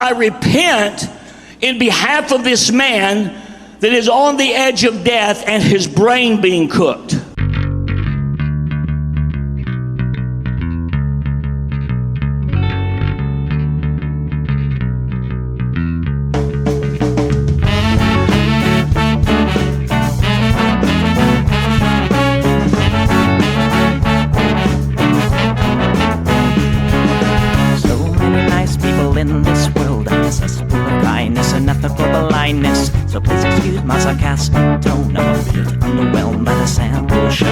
I repent in behalf of this man that is on the edge of death and his brain being cooked. So please excuse my sarcastic tone. I'm a bit underwhelmed by the sample shown.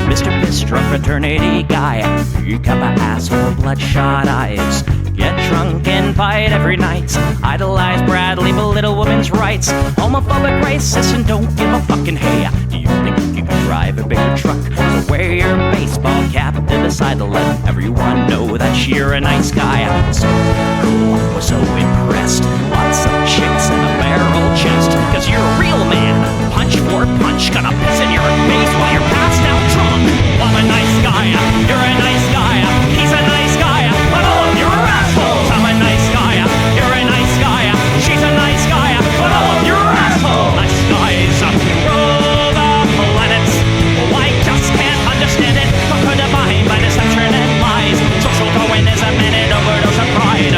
Mr. Piss-Drunk fraternity guy, you got my asshole, bloodshot eyes. Get drunk and fight every night. Idolize Bradley, belittle women's rights. Homophobic, racist, and don't give a fucking hey. Do you think you can drive a bigger truck? So wear your baseball cap to the side to let everyone know that you're a nice guy. So cool, was so impressed. Lots of chicks in a barrel chest. Cause you're a real man. Punch for punch, gonna piss in your face while you're passed out drunk. I'm a nice guy, you're a nice guy. He's a nice guy, but all of you are assholes. I'm a nice guy, you're a nice guy. She's a nice guy, but all of you are assholes. Nice guys rule the planets. I just can't understand it. Conquer divine by deception and lies. Social Darwinism and an overdose of pride.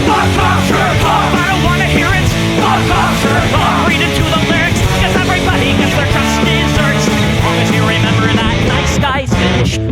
Fuck off, Sherlock! I don't wanna hear it. Fuck off, Sherlock! Read into the lyrics, cause everybody gets their just desserts. As long as you remember that nice guys finish first.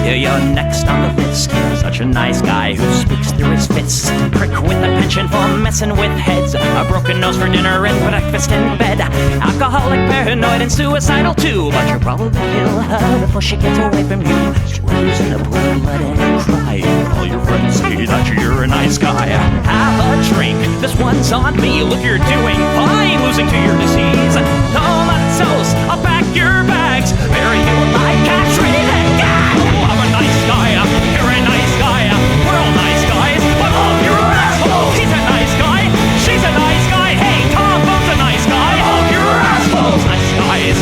You're next on the list. Such a nice guy who speaks through his fists. Prick with a penchant for messing with heads. A broken nose for dinner and breakfast in bed. Alcoholic, paranoid, and suicidal too. But you'll probably kill her before she gets away from you. Screws in a pool of blood and cry. All your friends say that you're a nice guy. Have a drink, this one's on me. Look, you're doing fine, losing to your disease. Comatose, I'll pack your bags. Bury you like cats ready to gag. I'm a nice guy, you're a nice guy. We're all nice guys, but all of you are assholes. He's a nice guy, she's a nice guy. Hey, Tom Bo's a nice guy. All of you are assholes. Nice guys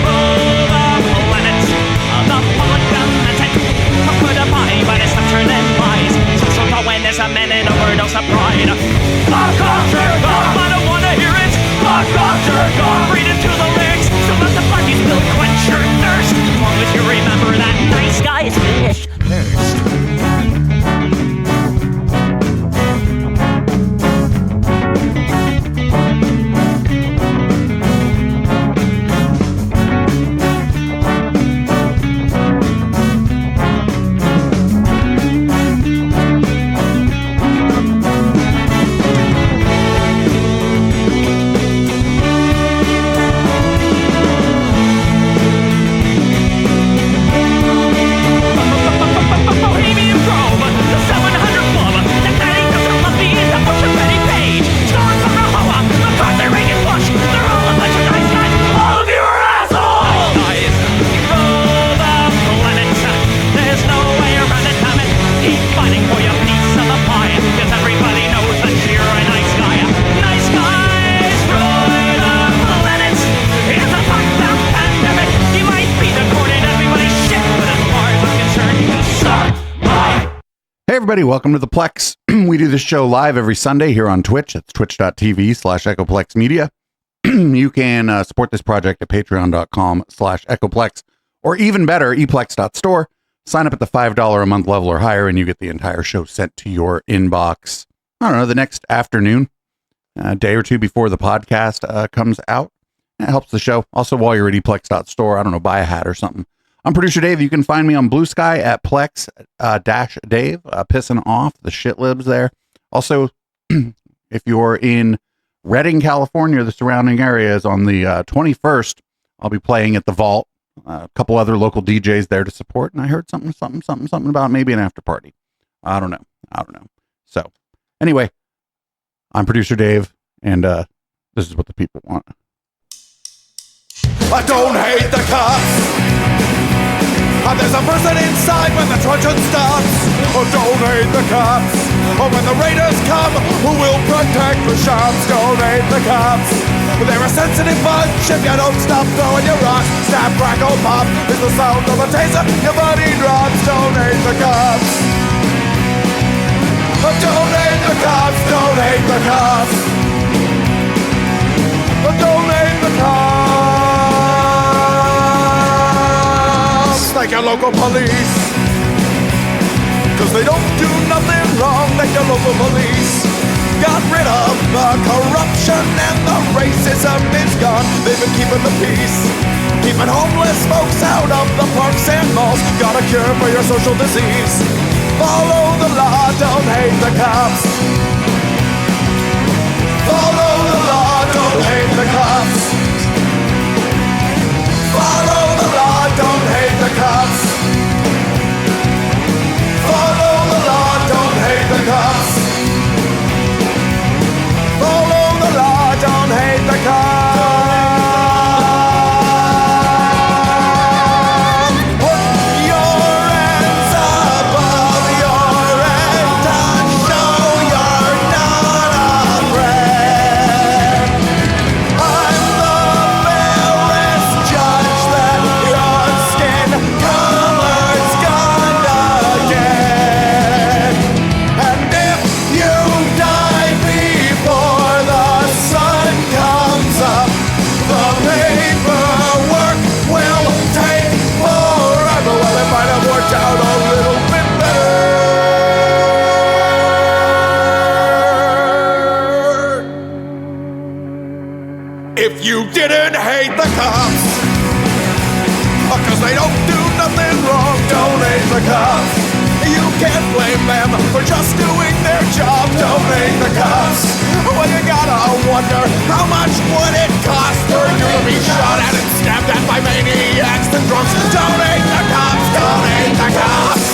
rule the planet. The polygammatic. Conquer the body by deception and lies. Social Darwinism and an overdose of pride. Fuck off, Sherlock! I don't wanna hear it. Fuck off, Sherlock! Read into the lyrics, so let the buggies will quench your thirst. As long as you remember that nice guys finish first. Everybody, welcome to the Plex. We do this show live every Sunday here on Twitch. It's twitch.tv/Echoplex Media. You can support this project at patreon.com/Echoplex, or even better, eplex.store. Sign up at the $5 a month level or higher, and you get the entire show sent to your inbox, I don't know, the next afternoon, a day or two before the podcast comes out. It helps the show. Also, while you're at eplex.store, I don't know, buy a hat or something. I'm Producer Dave. You can find me on Blue Sky at Plex-Dave, pissing off the shit libs there. Also, if you're in Redding, California, the surrounding areas, on the 21st, I'll be playing at the Vault. A couple other local DJs there to support, and I heard something about maybe an after party. I don't know. So, anyway, I'm Producer Dave, and this is what the people want. I don't hate the cops. And there's a person inside when the truncheon stops. Donate the cops. Or when the raiders come, who will protect the shops? Donate the cops. They're a sensitive bunch if you don't stop throwing your rocks. Snap, crackle, pop is the sound of a taser. Your body drops. Donate the cops. Donate the cops. Donate the cops. Donate the cops. Thank your local police. 'Cause they don't do nothing wrong. Thank your local police. Got rid of the corruption and the racism is gone. They've been keeping the peace, keeping homeless folks out of the parks and malls. Got a cure for your social disease. Follow the law, don't hate the cops. Follow the law, don't hate the cops. Follow the law, don't hate the cops. Follow the law, don't hate the cops. Follow the law, don't hate the cops. Put your hands above your head to show you're not afraid. I'm the fairest judge that your skin color's gonna get. And if you die before the sun comes up, the paperwork will take forever. Well, it might have worked out a little bit better if you didn't hate the cops. 'Cause they don't do nothing wrong. Donate the cops. You can't blame them for just doing their job. Donate the cops. Well, you gotta wonder, how much would it cost for you to be shot at and stabbed at by maniacs and drunks? Donate the cops. Donate the cops.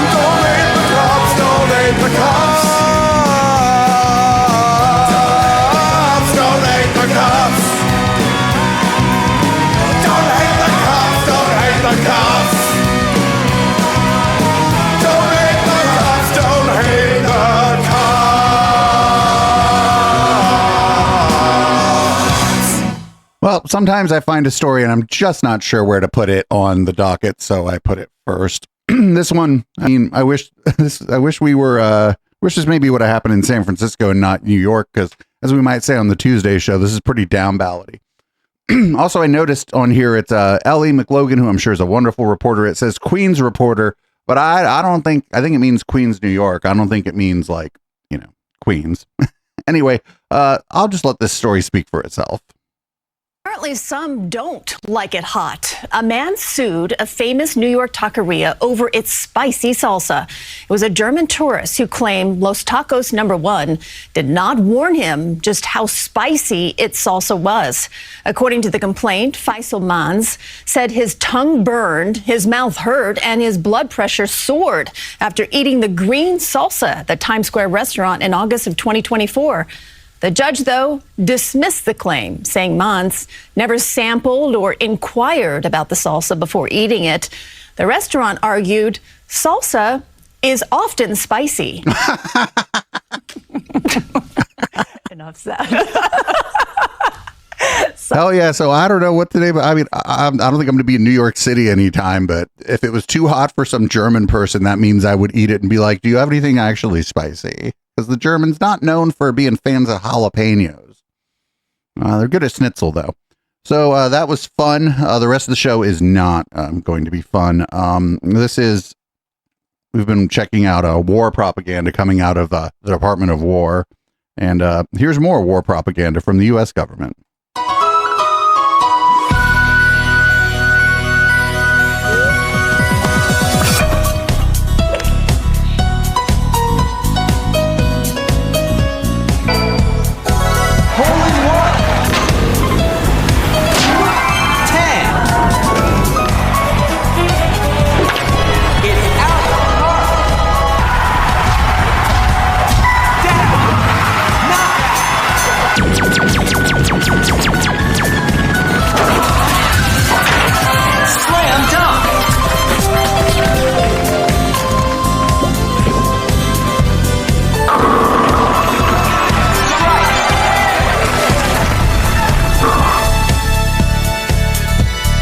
Donate the cops. Donate the cops. Donate the cops. Donate the cops. Donate the cops. Donate the cops. Donate the cops. Well, sometimes I find a story and I'm just not sure where to put it on the docket, so I put it first. This one, I mean, I wish this maybe would have happened in San Francisco and not New York, because as we might say on the Tuesday show, this is pretty down ballady. Also, I noticed on here it's Ellie McLogan, who I'm sure is a wonderful reporter. It says Queens reporter, but I think it means Queens, New York. I don't think it means like, Queens. Anyway, I'll just let this story speak for itself. Apparently, some don't like it hot. A man sued a famous New York taqueria over its spicy salsa. It was a German tourist who claimed Los Tacos #1 did not warn him just how spicy its salsa was. According to the complaint, Faisal Mans said his tongue burned, his mouth hurt, and his blood pressure soared after eating the green salsa at the Times Square restaurant in August of 2024. The judge, though, dismissed the claim, saying Mans never sampled or inquired about the salsa before eating it. The restaurant argued salsa is often spicy. Enough said. Hell yeah. So I don't know what the name. I mean, I don't think I'm going to be in New York City anytime, but if it was too hot for some German person, that means I would eat it and be like, do you have anything actually spicy? Because the Germans not known for being fans of jalapenos. They're good at schnitzel, though. So that was fun. The rest of the show is not going to be fun. We've been checking out war propaganda coming out of the Department of War. And here's more war propaganda from the U.S. government.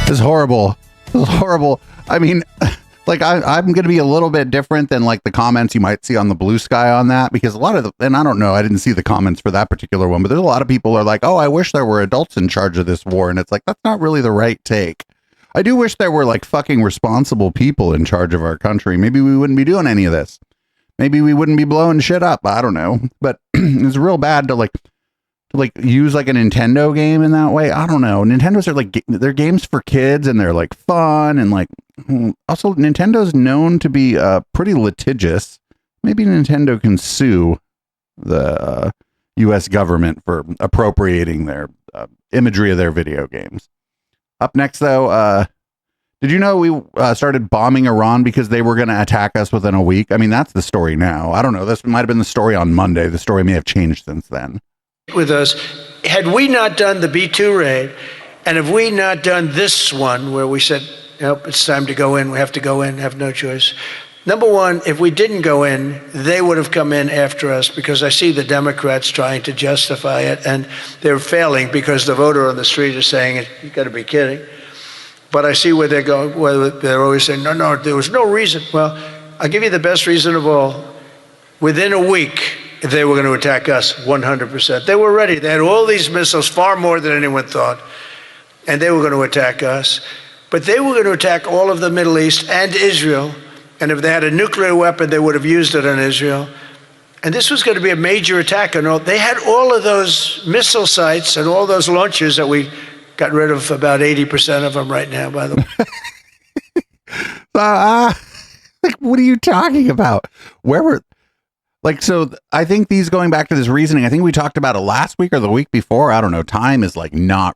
This is horrible. This is horrible. I mean, like I'm going to be a little bit different than like the comments you might see on the Blue Sky on that, because a lot of and I don't know, I didn't see the comments for that particular one, but there's a lot of people are like, oh, I wish there were adults in charge of this war. And it's like, that's not really the right take. I do wish there were like fucking responsible people in charge of our country. Maybe we wouldn't be doing any of this. Maybe we wouldn't be blowing shit up. I don't know. But it's real bad to use like a Nintendo game in that way. I don't know. Nintendos are like, they're games for kids and they're like fun. And like, also Nintendo's known to be pretty litigious. Maybe Nintendo can sue the US government for appropriating their imagery of their video games. Up next, though, did you know we started bombing Iran because they were going to attack us within a week? I mean, that's the story now. I don't know. This might have been the story on Monday. The story may have changed since then. With us, had we not done the B-2 raid, and have we not done this one where we said, nope, it's time to go in, we have to go in, have no choice. Number one, if we didn't go in, they would have come in after us, because I see the Democrats trying to justify it, and they're failing because the voter on the street is saying, you got to be kidding. But I see where they're going, where they're always saying, no, there was no reason. Well, I'll give you the best reason of all. Within a week, they were going to attack us 100%. They were ready. They had all these missiles, far more than anyone thought, and they were going to attack us. But they were going to attack all of the Middle East and Israel. And if they had a nuclear weapon, they would have used it on Israel. And this was going to be a major attack. And they had all of those missile sites and all those launchers that we got rid of, about 80% of them right now, by the way. Like, what are you talking about? Where were, like, so I think these, going back to this reasoning, I think we talked about it last week or the week before. I don't know. Time is like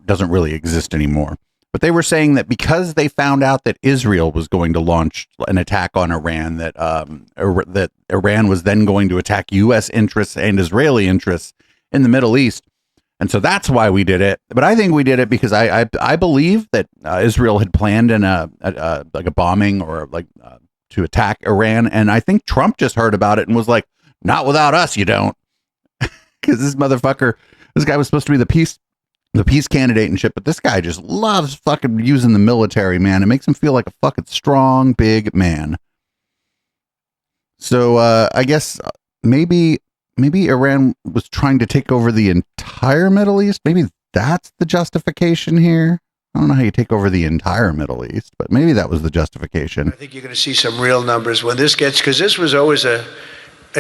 doesn't really exist anymore. But they were saying that because they found out that Israel was going to launch an attack on Iran, that that Iran was then going to attack U.S. interests and Israeli interests in the Middle East. And so that's why we did it. But I think we did it because I believe that Israel had planned in like a bombing or like to attack Iran. And I think Trump just heard about it and was like, not without us, you don't. Because this guy was supposed to be the peace candidate and shit, but this guy just loves fucking using the military, man. It makes him feel like a fucking strong, big man. So I guess maybe Iran was trying to take over the entire Middle East. Maybe that's the justification here. I don't know how you take over the entire Middle East, but maybe that was the justification. I think you're going to see some real numbers when this gets, because this was always a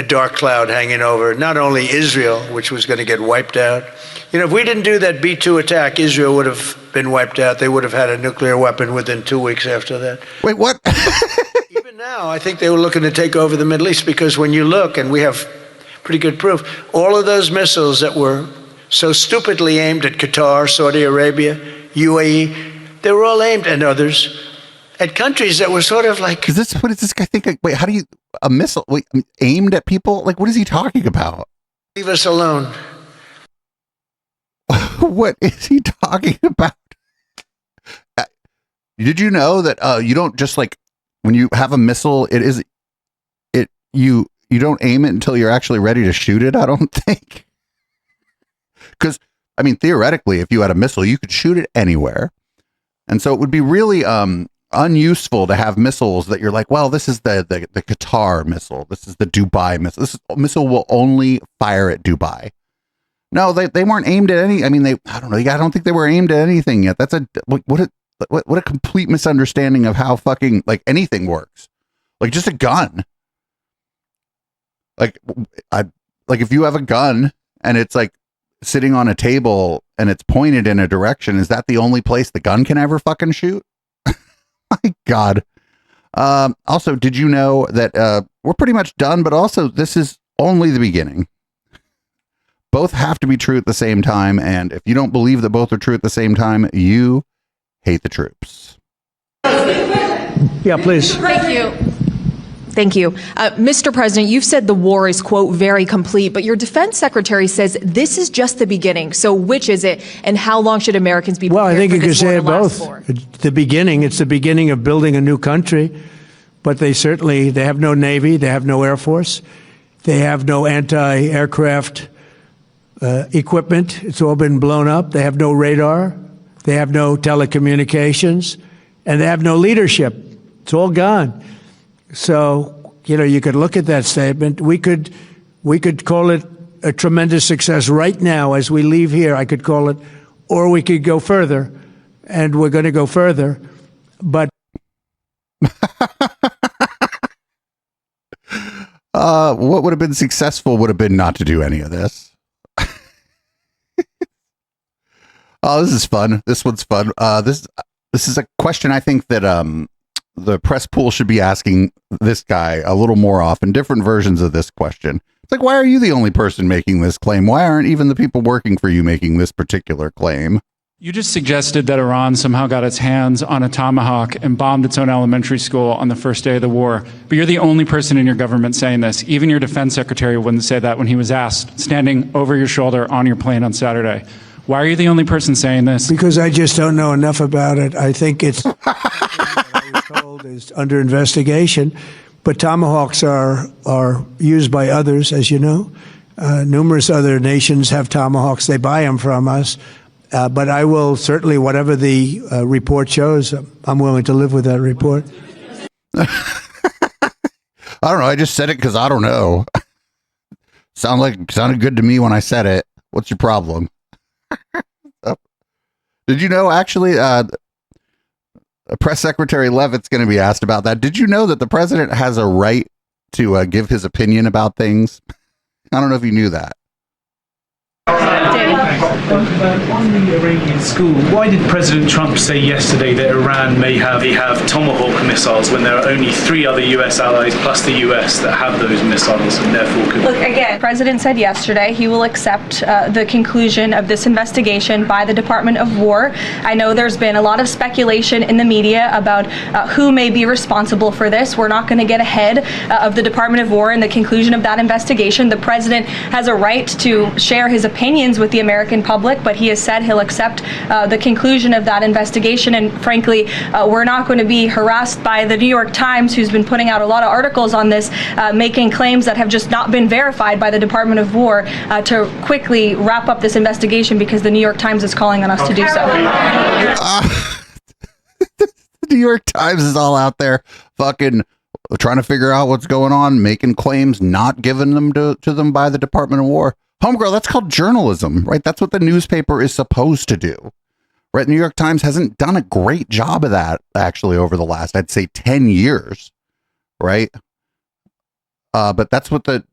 dark cloud hanging over not only Israel, which was going to get wiped out. You know, if we didn't do that B-2 attack, Israel would have been wiped out. They would have had a nuclear weapon within 2 weeks after that. Wait, what? Even now, I think they were looking to take over the Middle East, because when you look, and we have pretty good proof, all of those missiles that were so stupidly aimed at Qatar, Saudi Arabia, UAE, they were all aimed, and others, at countries that were sort of like... What does this guy think? Wait, how do you... A missile aimed at people? Like, what is he talking about? Leave us alone. What is he talking about? Did you know that you don't just like, when you have a missile, you don't aim it until you're actually ready to shoot it? I don't think. Because, I mean, theoretically, if you had a missile, you could shoot it anywhere. And so it would be really unuseful to have missiles that you're like, well, this is the Qatar missile. This is the Dubai missile. This missile will only fire at Dubai. No, they weren't aimed at any. I mean, I don't know. I don't think they were aimed at anything yet. That's what a complete misunderstanding of how fucking like anything works. Like just a gun. Like if you have a gun and it's like sitting on a table and it's pointed in a direction, is that the only place the gun can ever fucking shoot? My God. Also, did you know that we're pretty much done, but also this is only the beginning. Both have to be true at the same time, and if you don't believe that both are true at the same time, you hate the troops. Yeah, please. Thank you. Thank you. Mr. President, you've said the war is, quote, very complete, but your defense secretary says this is just the beginning. So which is it, and how long should Americans be prepared Well, I think for you could this war say to last both. for? It's the beginning. It's the beginning of building a new country, but they have no Navy, they have no Air Force, they have no anti-aircraft equipment. It's all been blown up. They have no radar. They have no telecommunications, and they have no leadership. It's all gone. So, you could look at that statement. We could call it a tremendous success right now as we leave here. I could call it, or we could go further, and we're going to go further. But what would have been successful would have been not to do any of this. Oh, this is fun. This one's fun. This is a question I think that the press pool should be asking this guy a little more often, different versions of this question. It's like, why are you the only person making this claim? Why aren't even the people working for you making this particular claim? You just suggested that Iran somehow got its hands on a tomahawk and bombed its own elementary school on the first day of the war. But you're the only person in your government saying this. Even your defense secretary wouldn't say that when he was asked, standing over your shoulder on your plane on Saturday. Why are you the only person saying this? Because I just don't know enough about it. I think it's what I was told is under investigation. But tomahawks are used by others, as you know. Numerous other nations have tomahawks. They buy them from us. But I will certainly, whatever the report shows, I'm willing to live with that report. I don't know. I just said it because I don't know. Sounded good to me when I said it. What's your problem? Did you know, actually, Press Secretary Leavitt's going to be asked about that. Did you know that the president has a right to give his opinion about things? I don't know if you knew that. On the Iranian school, why did President Trump say yesterday that Iran may have Tomahawk missiles when there are only 3 other U.S. allies plus the U.S. that have those missiles and therefore could... Look, again, the President said yesterday he will accept the conclusion of this investigation by the Department of War. I know there's been a lot of speculation in the media about who may be responsible for this. We're not going to get ahead of the Department of War and the conclusion of that investigation. The President has a right to share his opinions with the American public, but he has said he'll accept the conclusion of that investigation. And frankly, we're not going to be harassed by the New York Times, who's been putting out a lot of articles on this, making claims that have just not been verified by the Department of War, to quickly wrap up this investigation because the New York Times is calling on us to do so. The New York Times is all out there fucking trying to figure out what's going on, making claims, not giving them to them by the Department of War. Homegirl, that's called journalism, right? That's what the newspaper is supposed to do, right? The New York Times hasn't done a great job of that, actually, over the last, I'd say, 10 years, right? But that's what the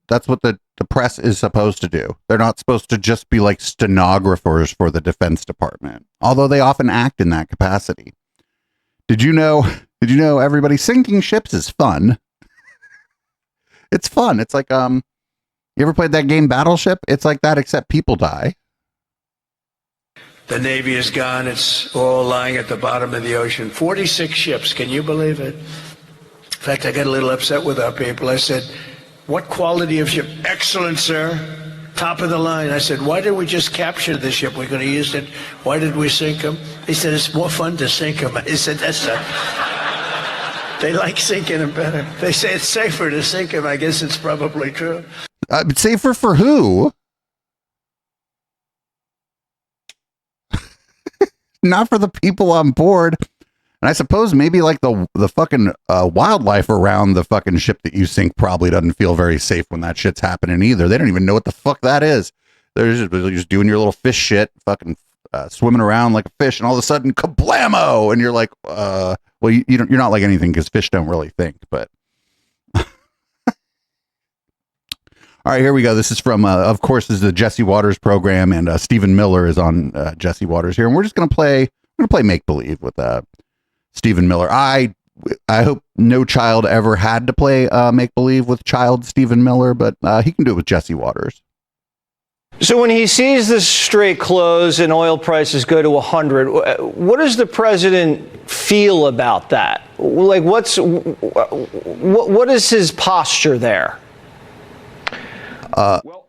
press is supposed to do. They're not supposed to just be like stenographers for the Defense Department, although they often act in that capacity. Did you know, everybody, sinking ships is fun? It's fun. It's like, you ever played that game Battleship? It's like that, except people die. The Navy is gone. It's all lying at the bottom of the ocean. 46 ships. Can you believe it? In fact, I got a little upset with our people. I said, what quality of ship? Excellent, sir. Top of the line. I said, why did we just capture the ship? We're going to use it. Why did we sink them? He said, it's more fun to sink them. I said, they like sinking them better. They say it's safer to sink them. I guess it's probably true. Safer for who? Not for the people on board. And I suppose maybe like the fucking wildlife around the fucking ship that you sink probably doesn't feel very safe when that shit's happening either. They don't even know what the fuck that is. They're just doing your little fish shit, fucking swimming around like a fish, and all of a sudden, kablamo! And you're like, well, you're not like anything because fish don't really think, but. All right, here we go. This is from, of course, this is the Jesse Waters program, and Stephen Miller is on Jesse Waters here, and we're just gonna play Make Believe with Stephen Miller. I hope no child ever had to play Make Believe with child Stephen Miller, but he can do it with Jesse Waters. So when he sees the strait close and oil prices go to 100, what does the president feel about that? Like, what is his posture there?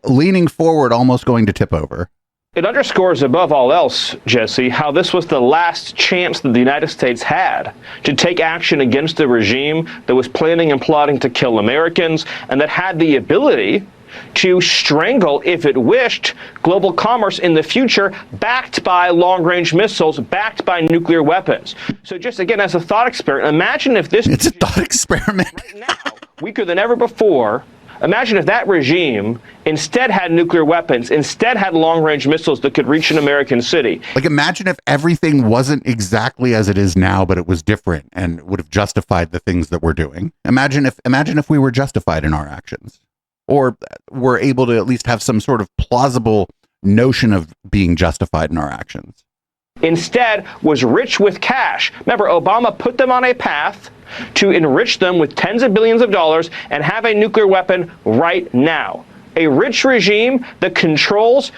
Leaning forward, almost going to tip over. It underscores above all else, Jesse, how this was the last chance that the United States had to take action against a regime that was planning and plotting to kill Americans and that had the ability to strangle, if it wished, global commerce in the future, backed by long-range missiles, backed by nuclear weapons. So just again, as a thought experiment, imagine if this— It's a thought experiment. right now, weaker than ever before, imagine if that regime instead had nuclear weapons, instead had long-range missiles that could reach an American city. Like, imagine if everything wasn't exactly as it is now, but it was different and would have justified the things that we're doing. Imagine if we were justified in our actions, or were able to at least have some sort of plausible notion of being justified in our actions. Instead, was rich with cash. Remember, Obama put them on a path to enrich them with tens of billions of dollars and have a nuclear weapon right now. A rich regime that controls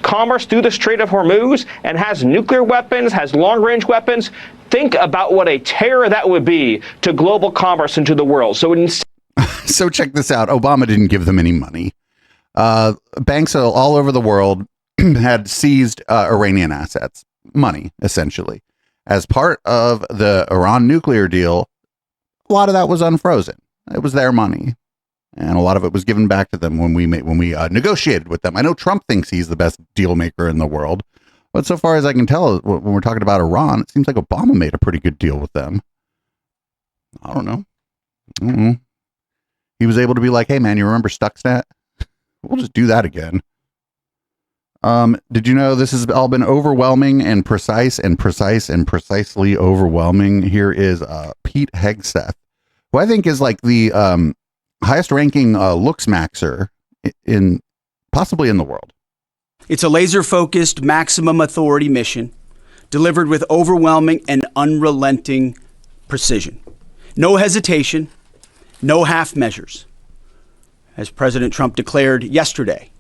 commerce through the Strait of Hormuz and has nuclear weapons, has long-range weapons. Think about what a terror that would be to global commerce and to the world. So check this out. Obama didn't give them any money. Banks all over the world had seized Iranian assets, money, essentially. As part of the Iran nuclear deal, a lot of that was unfrozen. It was their money. And a lot of it was given back to them when we negotiated with them. I know Trump thinks he's the best deal maker in the world, but so far as I can tell, when we're talking about Iran, it seems like Obama made a pretty good deal with them. I don't know. Mm-hmm. He was able to be like, hey man, you remember Stuxnet? We'll just do that again. Did you know this has all been overwhelming and precisely overwhelming? Here is Pete Hegseth, who I think is like the highest ranking looks maxer possibly in the world. It's a laser focused maximum authority mission delivered with overwhelming and unrelenting precision. No hesitation, no half measures. As President Trump declared yesterday,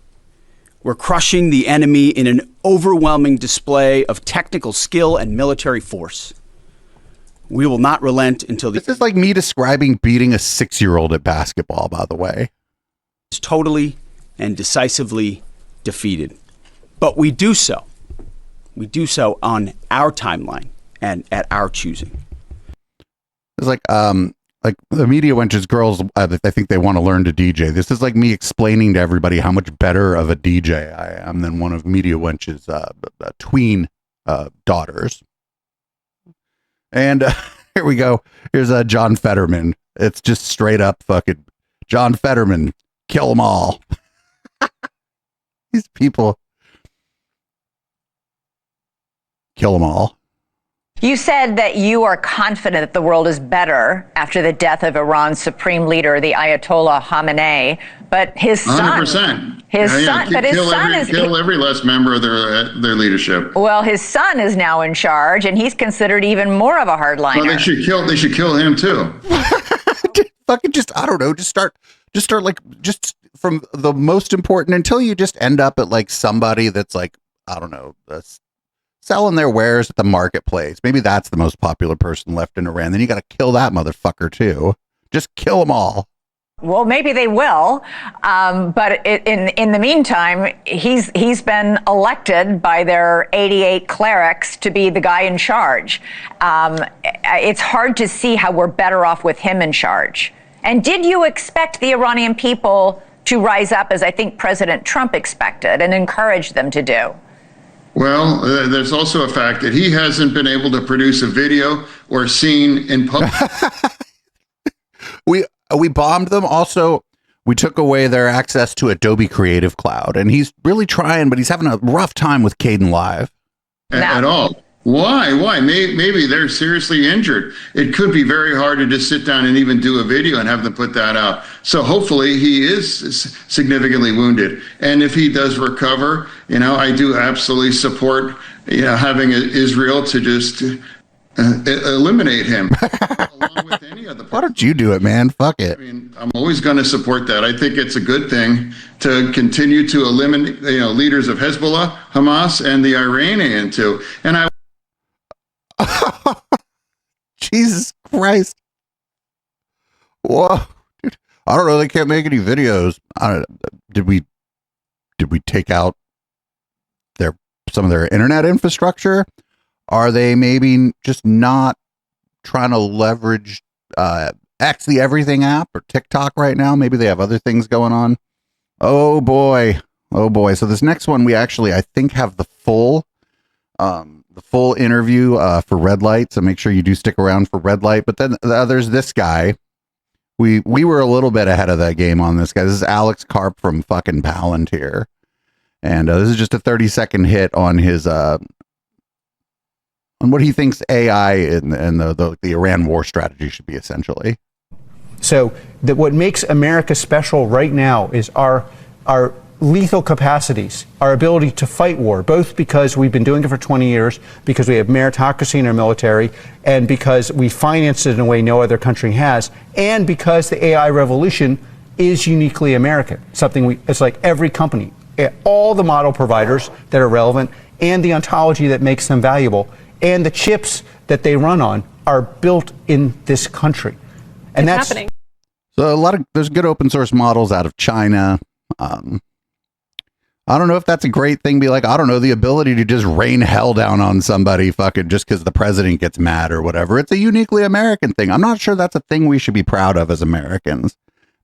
we're crushing the enemy in an overwhelming display of technical skill and military force. We will not relent until This is like me describing beating a 6-year-old at basketball, by the way. Is totally and decisively defeated. But we do so. We do so on our timeline and at our choosing. It's like the media wenches girls, I think they want to learn to DJ. This is like me explaining to everybody how much better of a DJ I am than one of media wenches tween daughters. And here we go. Here's John Fetterman. It's just straight up fucking John Fetterman. Kill them all. These people. Kill them all. You said that you are confident that the world is better after the death of Iran's supreme leader, the Ayatollah Khamenei, but his son, 100%. Kill every last member of their leadership. Well, his son is now in charge, and he's considered even more of a hardliner. Well, they should kill him too. I don't know. Just start from the most important until you just end up at like somebody that's like, I don't know, selling their wares at the marketplace. Maybe that's the most popular person left in Iran. Then you got to kill that motherfucker too. Just kill them all. Well, maybe they will, but in the meantime, he's been elected by their 88 clerics to be the guy in charge. It's hard to see how we're better off with him in charge. And did you expect the Iranian people to rise up, as I think President Trump expected, and encourage them to do? Well, there's also a fact that he hasn't been able to produce a video or scene in public. We bombed them. Also, we took away their access to Adobe Creative Cloud, and he's really trying, but he's having a rough time with Caden Live. At all. Why? Maybe they're seriously injured. It could be very hard to just sit down and even do a video and have them put that out. So hopefully he is significantly wounded. And if he does recover, I do absolutely support, having Israel to just eliminate him along with any other. Why don't you do it, man? Fuck it. I mean, I'm always going to support that. I think it's a good thing to continue to eliminate, leaders of Hezbollah, Hamas, and the Iranian too. And Jesus Christ. Whoa. Dude, I don't know. They can't make any videos. Did we take out some of their internet infrastructure? Are they maybe just not trying to leverage X the Everything app or TikTok right now? Maybe they have other things going on. Oh boy. So this next one, we actually, I think, have the full interview for Red Light. So make sure you do stick around for Red Light. But then there's this guy. We were a little bit ahead of that game on this guy. This is Alex Karp from fucking Palantir. And this is just a 30-second hit on his on what he thinks AI and the Iran war strategy should be, essentially. So that what makes America special right now is our lethal capacities, our ability to fight war, both because we've been doing it for 20 years, because we have meritocracy in our military, and because we finance it in a way no other country has, and because the AI revolution is uniquely American. It's like every company, all the model providers that are relevant, and the ontology that makes them valuable, and the chips that they run on are built in this country. And that's happening. So there's good open source models out of China. I don't know if that's a great thing. Be like, I don't know, the ability to just rain hell down on somebody fucking just because the president gets mad or whatever. It's a uniquely American thing. I'm not sure that's a thing we should be proud of as Americans.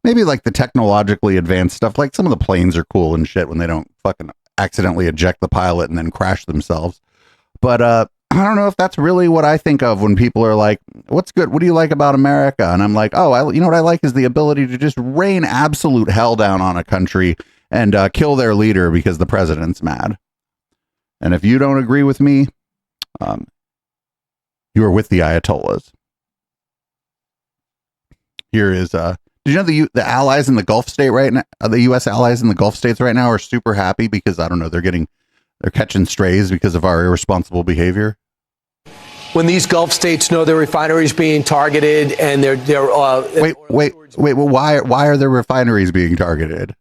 Maybe like the technologically advanced stuff, like some of the planes are cool and shit when they don't fucking accidentally eject the pilot and then crash themselves. But I don't know if that's really what I think of when people are like, what's good? What do you like about America? And I'm like, you know what I like is the ability to just rain absolute hell down on a country and kill their leader because the president's mad. And if you don't agree with me, you are with the Ayatollahs. Here is, did you know the allies in the Gulf state right now, the U.S. allies in the Gulf states right now are super happy because, I don't know, they're catching strays because of our irresponsible behavior. When these Gulf states know their refineries being targeted and they're wait, well, why are their refineries being targeted?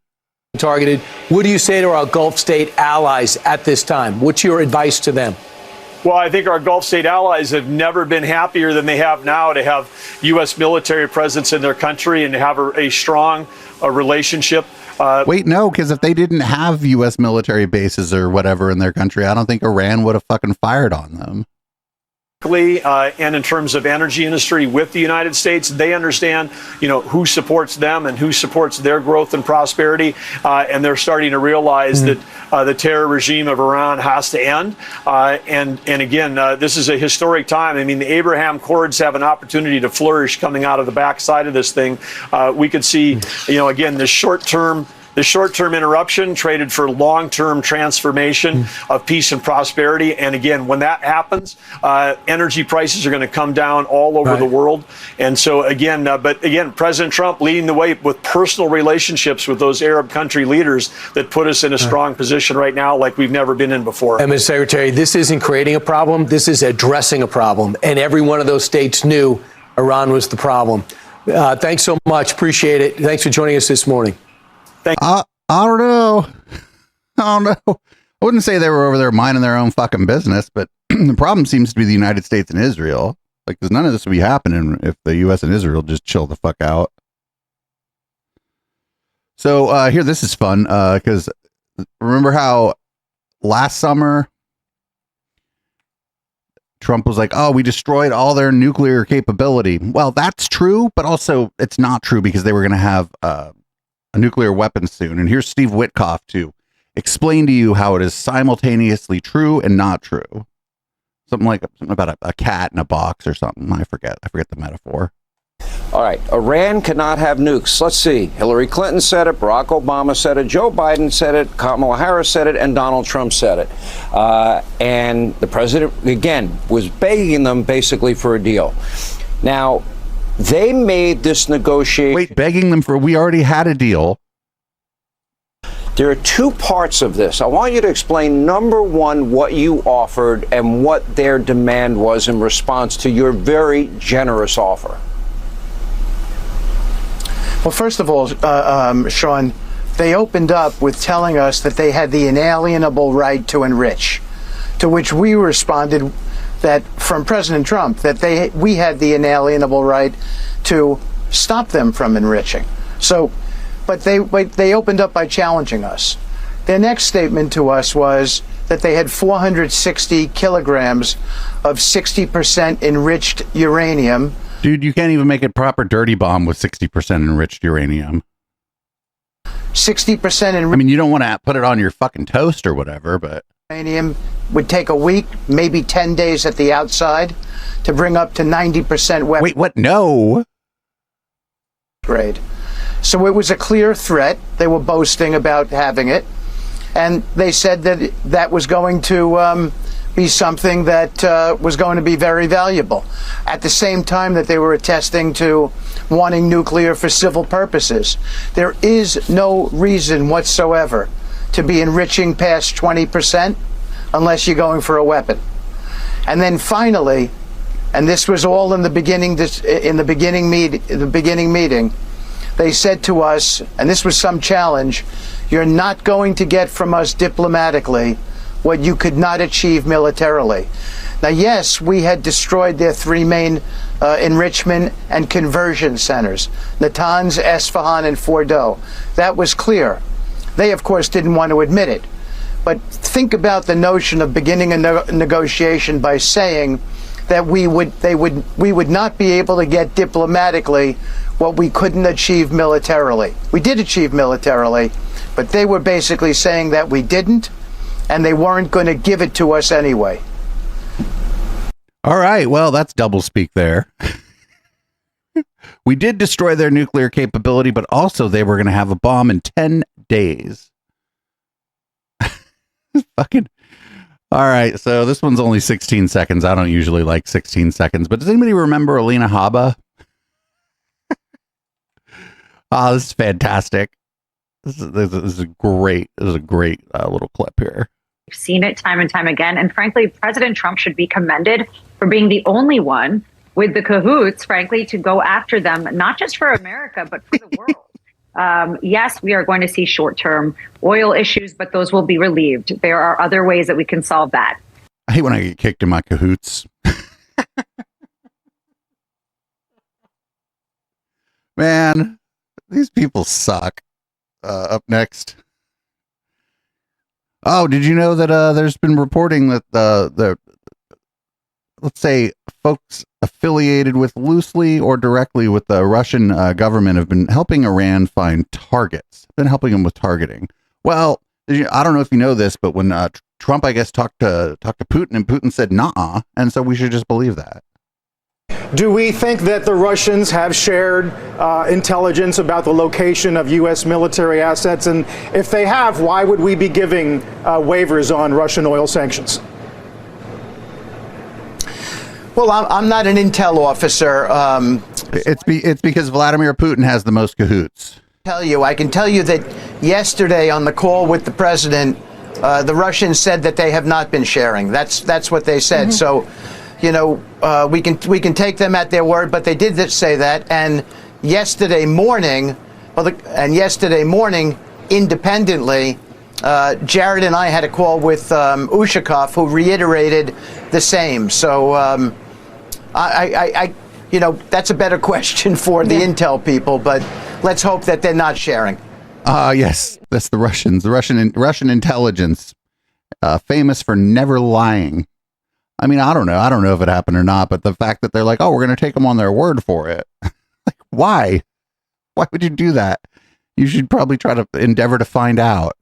What do you say to our Gulf state allies at this time? What's your advice to them? Well, I think our Gulf state allies have never been happier than they have now to have U.S. military presence in their country and to have a strong relationship. Wait, no, because if they didn't have U.S. military bases or whatever in their country, I don't think Iran would have fucking fired on them. And in terms of energy industry with the United States, they understand, who supports them and who supports their growth and prosperity. And they're starting to realize that the terror regime of Iran has to end. And again, this is a historic time. I mean, the Abraham Accords have an opportunity to flourish coming out of the backside of this thing. We could see, again, the short-term interruption traded for long-term transformation of peace and prosperity. And again, when that happens, energy prices are going to come down all over the world. And so again, President Trump leading the way with personal relationships with those Arab country leaders that put us in a strong position right now like we've never been in before. And Mr. Secretary, this isn't creating a problem. This is addressing a problem. And every one of those states knew Iran was the problem. Thanks so much. Appreciate it. Thanks for joining us this morning. I don't know. I wouldn't say they were over there minding their own fucking business, but the problem seems to be the United States and Israel. Like, because none of this would be happening if the U.S. and Israel just chill the fuck out. So here, this is fun because remember how last summer Trump was like, oh, we destroyed all their nuclear capability. Well, that's true, but also it's not true because they were going to have a nuclear weapon soon. And here's Steve Witkoff to explain to you how it is simultaneously true and not true. Something about a cat in a box or something. I forget the metaphor. All right, Iran cannot have nukes. Let's see. Hillary Clinton said it, Barack Obama said it, Joe Biden said it, Kamala Harris said it, and Donald Trump said it. And the president, again, was begging them basically for a deal. Now, they made this negotiation. Wait, begging them for, we already had a deal. There are two parts of this. I want you to explain, number one, what you offered and what their demand was in response to your very generous offer. Well, first of all, Sean, they opened up with telling us that they had the inalienable right to enrich, to which we responded that from President Trump, that we had the inalienable right to stop them from enriching. So, but they opened up by challenging us. Their next statement to us was that they had 460 kilograms of 60% enriched uranium. Dude, you can't even make a proper dirty bomb with 60% enriched uranium. 60% in I mean, you don't want to put it on your fucking toast or whatever, but uranium would take a week, maybe 10 days at the outside, to bring up to 90% weapon. Wait, what? No. Grade. So it was a clear threat. They were boasting about having it. And they said that that was going to be something that was going to be very valuable. At the same time that they were attesting to wanting nuclear for civil purposes. There is no reason whatsoever to be enriching past 20% unless you're going for a weapon. And then finally, and this was all in the beginning meeting, they said to us, and this was some challenge, you're not going to get from us diplomatically what you could not achieve militarily. Now, yes, we had destroyed their three main enrichment and conversion centers, Natanz, Esfahan, and Fordow. That was clear. They, of course, didn't want to admit it. But think about the notion of beginning a negotiation by saying that we would not be able to get diplomatically what we couldn't achieve militarily. We did achieve militarily, but they were basically saying that we didn't, and they weren't going to give it to us anyway. All right, well, that's doublespeak there. We did destroy their nuclear capability, but also they were going to have a bomb in 10 days. Fucking. All right, so this one's only 16 seconds. I don't usually like 16 seconds, but does anybody remember Alina Habba? Oh, this is fantastic. This is a great little clip here. We've seen it time and time again. And frankly, President Trump should be commended for being the only one with the cahoots, frankly, to go after them, not just for America, but for the world. Yes, we are going to see short-term oil issues, but those will be relieved. There are other ways that we can solve that. I hate when I get kicked in my cahoots. Man, these people suck. Up next. Oh, did you know that there's been reporting that the let's say folks affiliated with loosely or directly with the Russian government have been helping Iran find targets, been helping them with targeting. Well, I don't know if you know this, but when Trump, I guess, talked to Putin, and Putin said, "Nah," and so we should just believe that. Do we think that the Russians have shared intelligence about the location of U.S. military assets? And if they have, why would we be giving waivers on Russian oil sanctions? Well, I'm not an intel officer. It's because Vladimir Putin has the most cahoots. I can tell you that yesterday on the call with the president, the Russians said that they have not been sharing. That's what they said. Mm-hmm. So, you know, we can take them at their word, but they did say that. And yesterday morning, independently, Jared and I had a call with Ushakov, who reiterated the same. So, you know, that's a better question for the intel people, but let's hope that they're not sharing. Yes, that's the Russians. The Russian intelligence, famous for never lying. I mean, I don't know if it happened or not, but the fact that they're like, oh, we're going to take them on their word for it. Like, why? Why would you do that? You should probably try to endeavor to find out.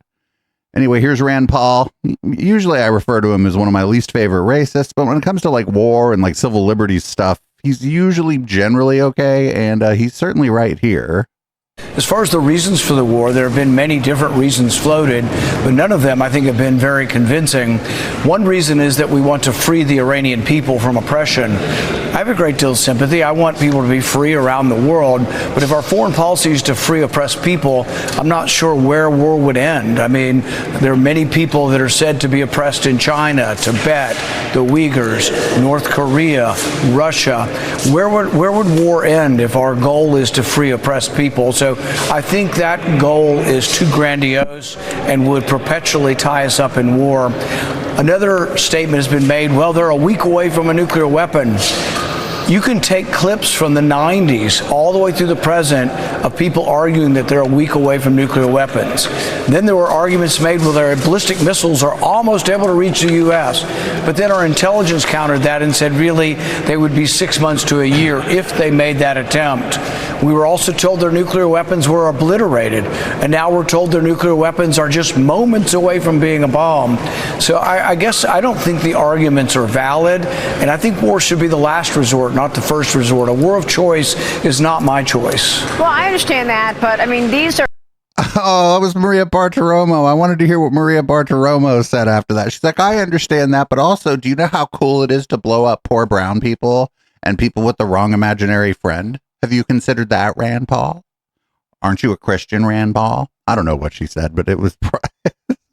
Anyway, here's Rand Paul. Usually I refer to him as one of my least favorite racists, but when it comes to like war and like civil liberties stuff, he's usually generally okay, and he's certainly right here. As far as the reasons for the war, there have been many different reasons floated, but none of them, I think, have been very convincing. One reason is that we want to free the Iranian people from oppression. I have a great deal of sympathy. I want people to be free around the world, but if our foreign policy is to free oppressed people, I'm not sure where war would end. I mean, there are many people that are said to be oppressed in China, Tibet, the Uyghurs, North Korea, Russia. Where would war end if our goal is to free oppressed people? So I think that goal is too grandiose and would perpetually tie us up in war. Another statement has been made, well, they're a week away from a nuclear weapon. You can take clips from the 90s all the way through the present of people arguing that they're a week away from nuclear weapons. Then there were arguments made where their ballistic missiles are almost able to reach the U.S. But then our intelligence countered that and said really they would be 6 months to a year if they made that attempt. We were also told their nuclear weapons were obliterated, and now we're told their nuclear weapons are just moments away from being a bomb. So I guess I don't think the arguments are valid, and I think war should be the last resort, not the first resort. A war of choice is not my choice. Well, I understand that, but I mean, these are. Oh, that was Maria Bartiromo. I wanted to hear what Maria Bartiromo said after that. She's like, I understand that, but also, do you know how cool it is to blow up poor brown people and people with the wrong imaginary friend? Have you considered that, Rand Paul? Aren't you a Christian, Rand Paul? I don't know what she said, but it was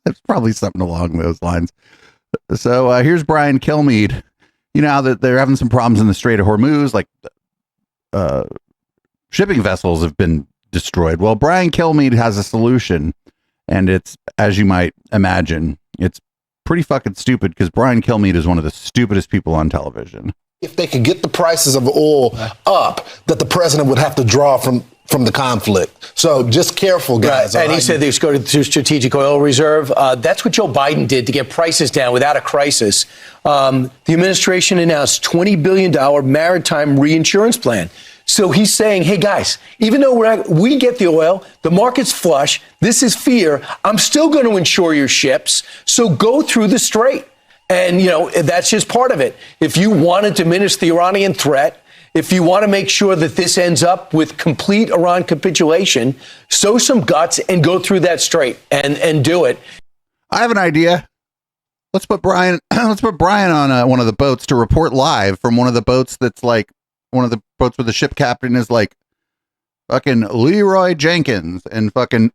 it's probably something along those lines. So here's Brian Kilmeade. You know how that they're having some problems in the Strait of Hormuz, like shipping vessels have been destroyed. Well, Brian Kilmeade has a solution, and it's, as you might imagine, it's pretty fucking stupid because Brian Kilmeade is one of the stupidest people on television. If they could get the prices of oil up, that the president would have to draw from the conflict. So just careful, guys. Right. And he said they should go to strategic oil reserve. That's what Joe Biden did to get prices down without a crisis. The administration announced $20 billion maritime reinsurance plan. So he's saying, hey, guys, even though we get the oil, the market's flush, this is fear, I'm still going to insure your ships. So go through the strait. And, you know, that's just part of it. If you want to diminish the Iranian threat, if you want to make sure that this ends up with complete Iran capitulation, sow some guts and go through that strait and do it. I have an idea. Let's put Brian on one of the boats to report live from one of the boats that's like one of the boats where the ship captain is like fucking Leroy Jenkins and fucking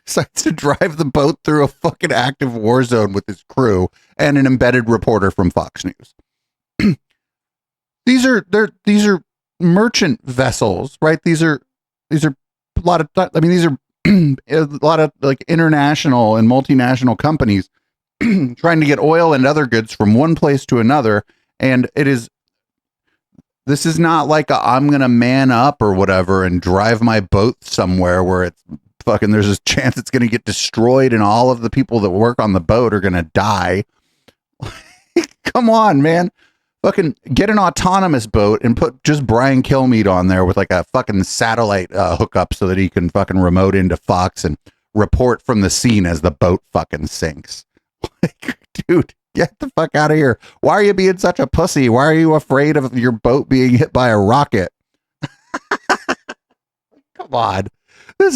decides to drive the boat through a fucking active war zone with his crew and an embedded reporter from Fox News. These are merchant vessels, right? These are a lot of, I mean, these are a lot of like international and multinational companies trying to get oil and other goods from one place to another. And this is not like I'm going to man up or whatever and drive my boat somewhere where it's fucking, there's a chance it's going to get destroyed and all of the people that work on the boat are going to die. Come on, man. Fucking get an autonomous boat and put just Brian Kilmeade on there with like a fucking satellite hookup so that he can fucking remote into Fox and report from the scene as the boat fucking sinks. Like, dude, get the fuck out of here. Why are you being such a pussy? Why are you afraid of your boat being hit by a rocket? Come on. We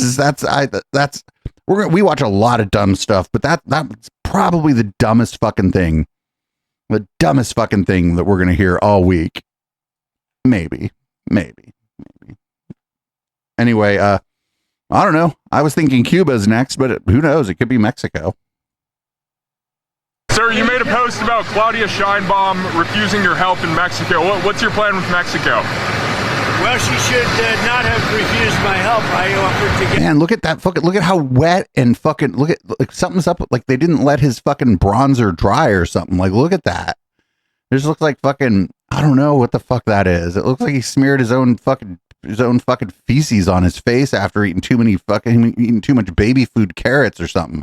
watch a lot of dumb stuff, but that's probably the dumbest fucking thing. The dumbest fucking thing that we're going to hear all week. Maybe. Anyway, I don't know. I was thinking Cuba's next, but who knows? It could be Mexico. Sir, you made a post about Claudia Sheinbaum refusing your help in Mexico. What's your plan with Mexico? Well, she should not have refused my help. I offered to get. Man, look at that fucking. Look at how wet and fucking. Look at like something's up. Like they didn't let his fucking bronzer dry or something. Like look at that. It just looks like fucking. I don't know what the fuck that is. It looks like he smeared his own fucking feces on his face after eating too much baby food carrots or something.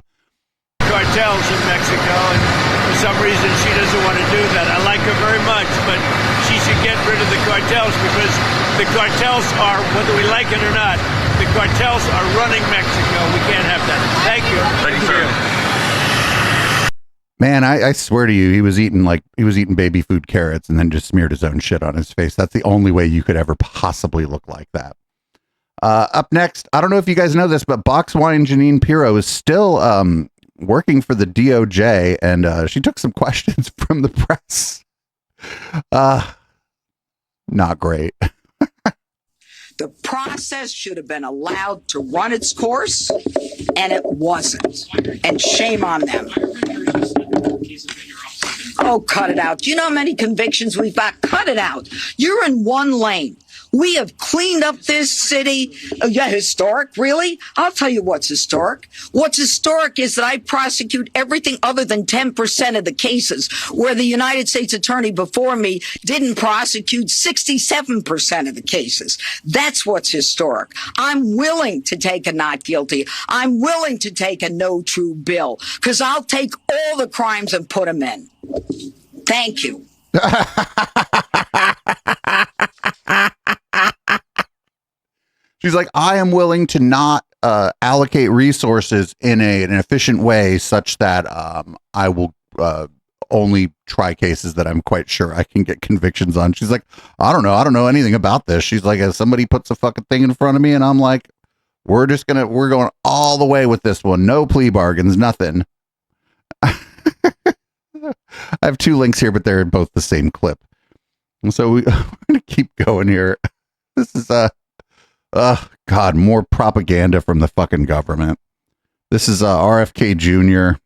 Cartels in Mexico, and for some reason she doesn't want to do that. I like her very much, but she should get rid of the cartels because the cartels are, whether we like it or not, the cartels are running Mexico. We can't have that. Thank you. Thank you, sir. Man, I swear to you, he was eating baby food carrots and then just smeared his own shit on his face. That's the only way you could ever possibly look like that. Up next, I don't know if you guys know this, but box wine Jeanine Pirro is still working for the DOJ, and she took some questions from the press. Not great. The process should have been allowed to run its course, and it wasn't. And shame on them. Oh, cut it out. Do you know how many convictions we've got? Cut it out. You're in one lane. We have cleaned up this city. Oh, yeah, historic, really? I'll tell you what's historic. What's historic is that I prosecute everything other than 10% of the cases, where the United States attorney before me didn't prosecute 67% of the cases. That's what's historic. I'm willing to take a not guilty. I'm willing to take a no true bill, because I'll take all the crimes and put them in. Thank you. She's like, I am willing to not allocate resources in an efficient way such that I will only try cases that I'm quite sure I can get convictions on. She's like, I don't know anything about this. She's like, if somebody puts a fucking thing in front of me and I'm like, we're going all the way with this one. No plea bargains, nothing. I have two links here, but they're both the same clip. And so we're going to keep going here. This is God, more propaganda from the fucking government. This is RFK Jr.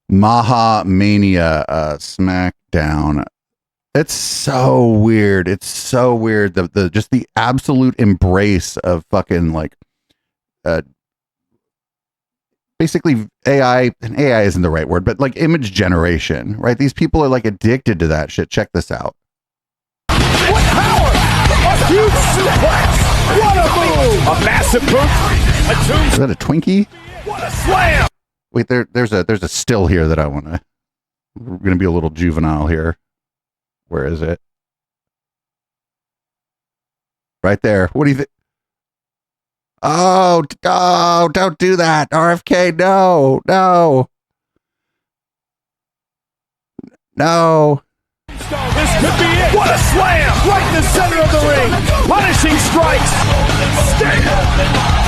Maha Mania Smackdown. It's so weird. It's so weird. The just the absolute embrace of fucking like basically AI, and AI isn't the right word, but like image generation, right? These people are like addicted to that shit. Check this out. What power! A huge suplex! What a move! A massive move! A tomb. Is that a Twinkie? What a slam! Wait, there's a still here that I want to. We're gonna be a little juvenile here. Where is it? Right there. What do you think? Oh, don't do that. RFK, no. This could be it. What a slam! Right in the center of the ring. Punishing strikes.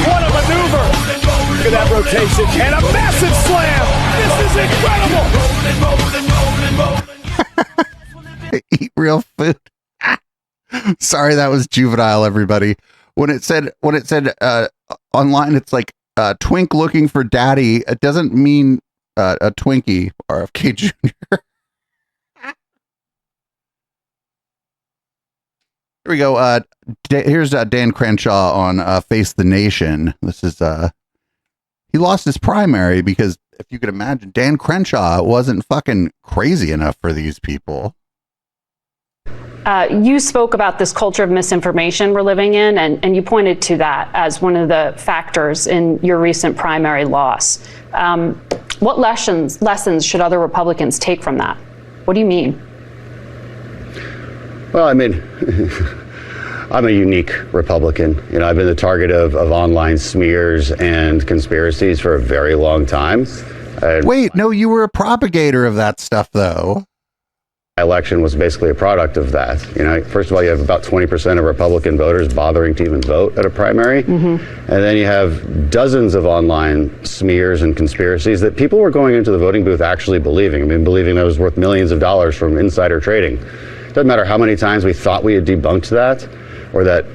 What a maneuver. Look at that rotation. And a massive slam. This is incredible. Eat real food. Sorry, that was juvenile, everybody. When it said online, it's like twink looking for daddy. It doesn't mean a Twinkie. RFK Jr. Here we go. Here's Dan Crenshaw on Face the Nation. This is he lost his primary because, if you could imagine, Dan Crenshaw wasn't fucking crazy enough for these people. You spoke about this culture of misinformation we're living in, and you pointed to that as one of the factors in your recent primary loss. What lessons should other Republicans take from that? What do you mean? Well, I mean, I'm a unique Republican. You know, I've been the target of online smears and conspiracies for a very long time. Wait, no, you were a propagator of that stuff, though. Election was basically a product of that. You know, first of all, you have about 20% of Republican voters bothering to even vote at a primary. And then you have dozens of online smears and conspiracies that people were going into the voting booth actually believing. I mean, believing that was worth millions of dollars from insider trading. Doesn't matter how many times we thought we had debunked that, or that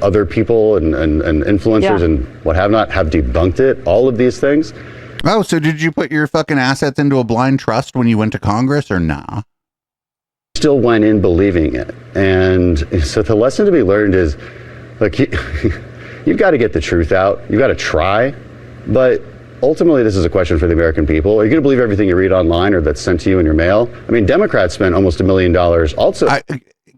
other people and influencers and what have not have debunked it. All of these things. Oh, so did you put your fucking assets into a blind trust when you went to Congress, or nah? Still went in believing it. And so the lesson to be learned is, look, you've got to get the truth out. You've got to try. But ultimately, this is a question for the American people. Are you going to believe everything you read online or that's sent to you in your mail? I mean, Democrats spent almost $1 million also.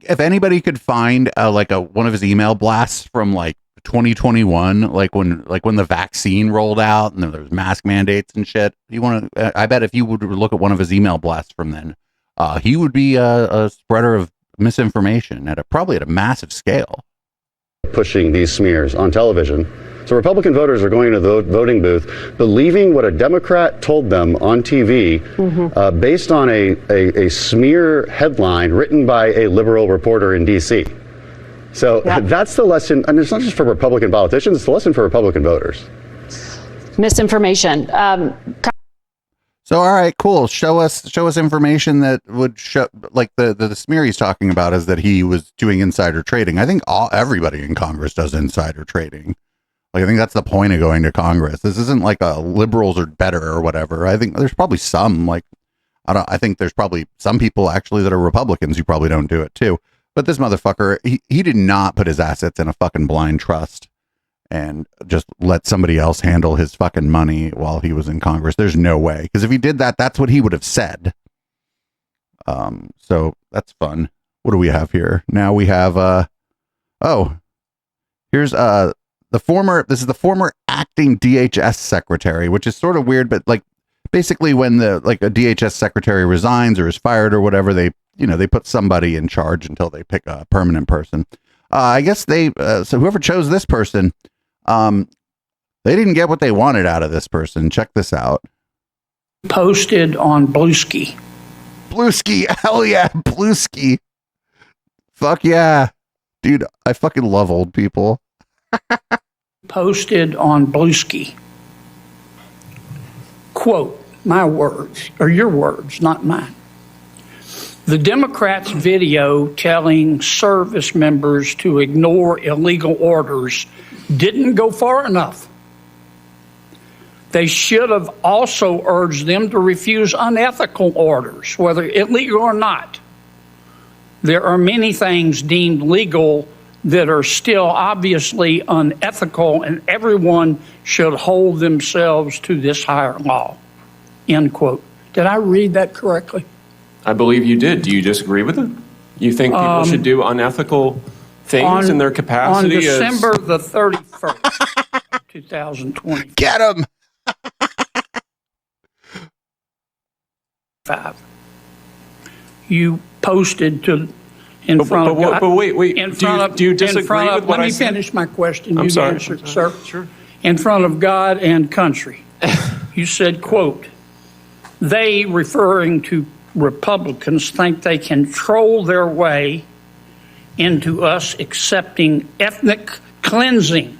If anybody could find one of his email blasts from like 2021, like when the vaccine rolled out and there was mask mandates and shit, I bet if you would look at one of his email blasts from then, he would be a spreader of misinformation probably at a massive scale. Pushing these smears on television. So Republican voters are going to the voting booth believing what a Democrat told them on TV based on a smear headline written by a liberal reporter in D.C. So that's the lesson. And it's not just for Republican politicians, it's the lesson for Republican voters. Misinformation. So, all right, cool. Show us information that would show, like the smear he's talking about is that he was doing insider trading. I think everybody in Congress does insider trading. Like, I think that's the point of going to Congress. This isn't like liberals are better or whatever. I think there's probably some I think there's probably some people actually that are Republicans who probably don't do it too. But this motherfucker, he did not put his assets in a fucking blind trust and just let somebody else handle his fucking money while he was in Congress. There's no way. Because if he did that, that's what he would have said. So that's fun. What do we have here? Now we have, here's this is the former acting DHS secretary, which is sort of weird, but like basically when a DHS secretary resigns or is fired or whatever, they put somebody in charge until they pick a permanent person. I guess so whoever chose this person, they didn't get what they wanted out of this person. Check this out. Posted on Bluesky. Bluesky, hell yeah, Bluesky. Fuck yeah. Dude, I fucking love old people. Posted on Bluesky. Quote, my words, or your words, not mine. The Democrats' video telling service members to ignore illegal orders didn't go far enough. They should have also urged them to refuse unethical orders, whether illegal or not. There are many things deemed legal that are still obviously unethical, and everyone should hold themselves to this higher law. End quote. Did I read that correctly? I believe you did. Do you disagree with it? You think people should do unethical things in their capacity? On December the 31st, 2020. Get him! You posted in front of God. But wait. Do you disagree with what I said? Let me finish my question. I'm sorry. Answer, sir. Sure. In front of God and country. You said, quote, they, referring to Republicans, think they can troll their way into us accepting ethnic cleansing.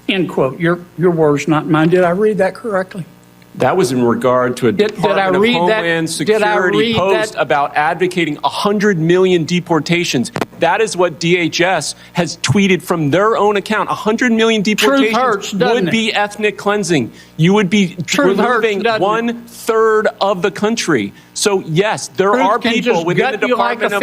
End quote. Your words, not mine. Did I read that correctly? That was in regard to a Department of Homeland Security post about advocating 100 million deportations. That is what DHS has tweeted from their own account. 100 million deportations would be ethnic cleansing. You would be removing 1/3 of the country. So, yes, there are people within the Department of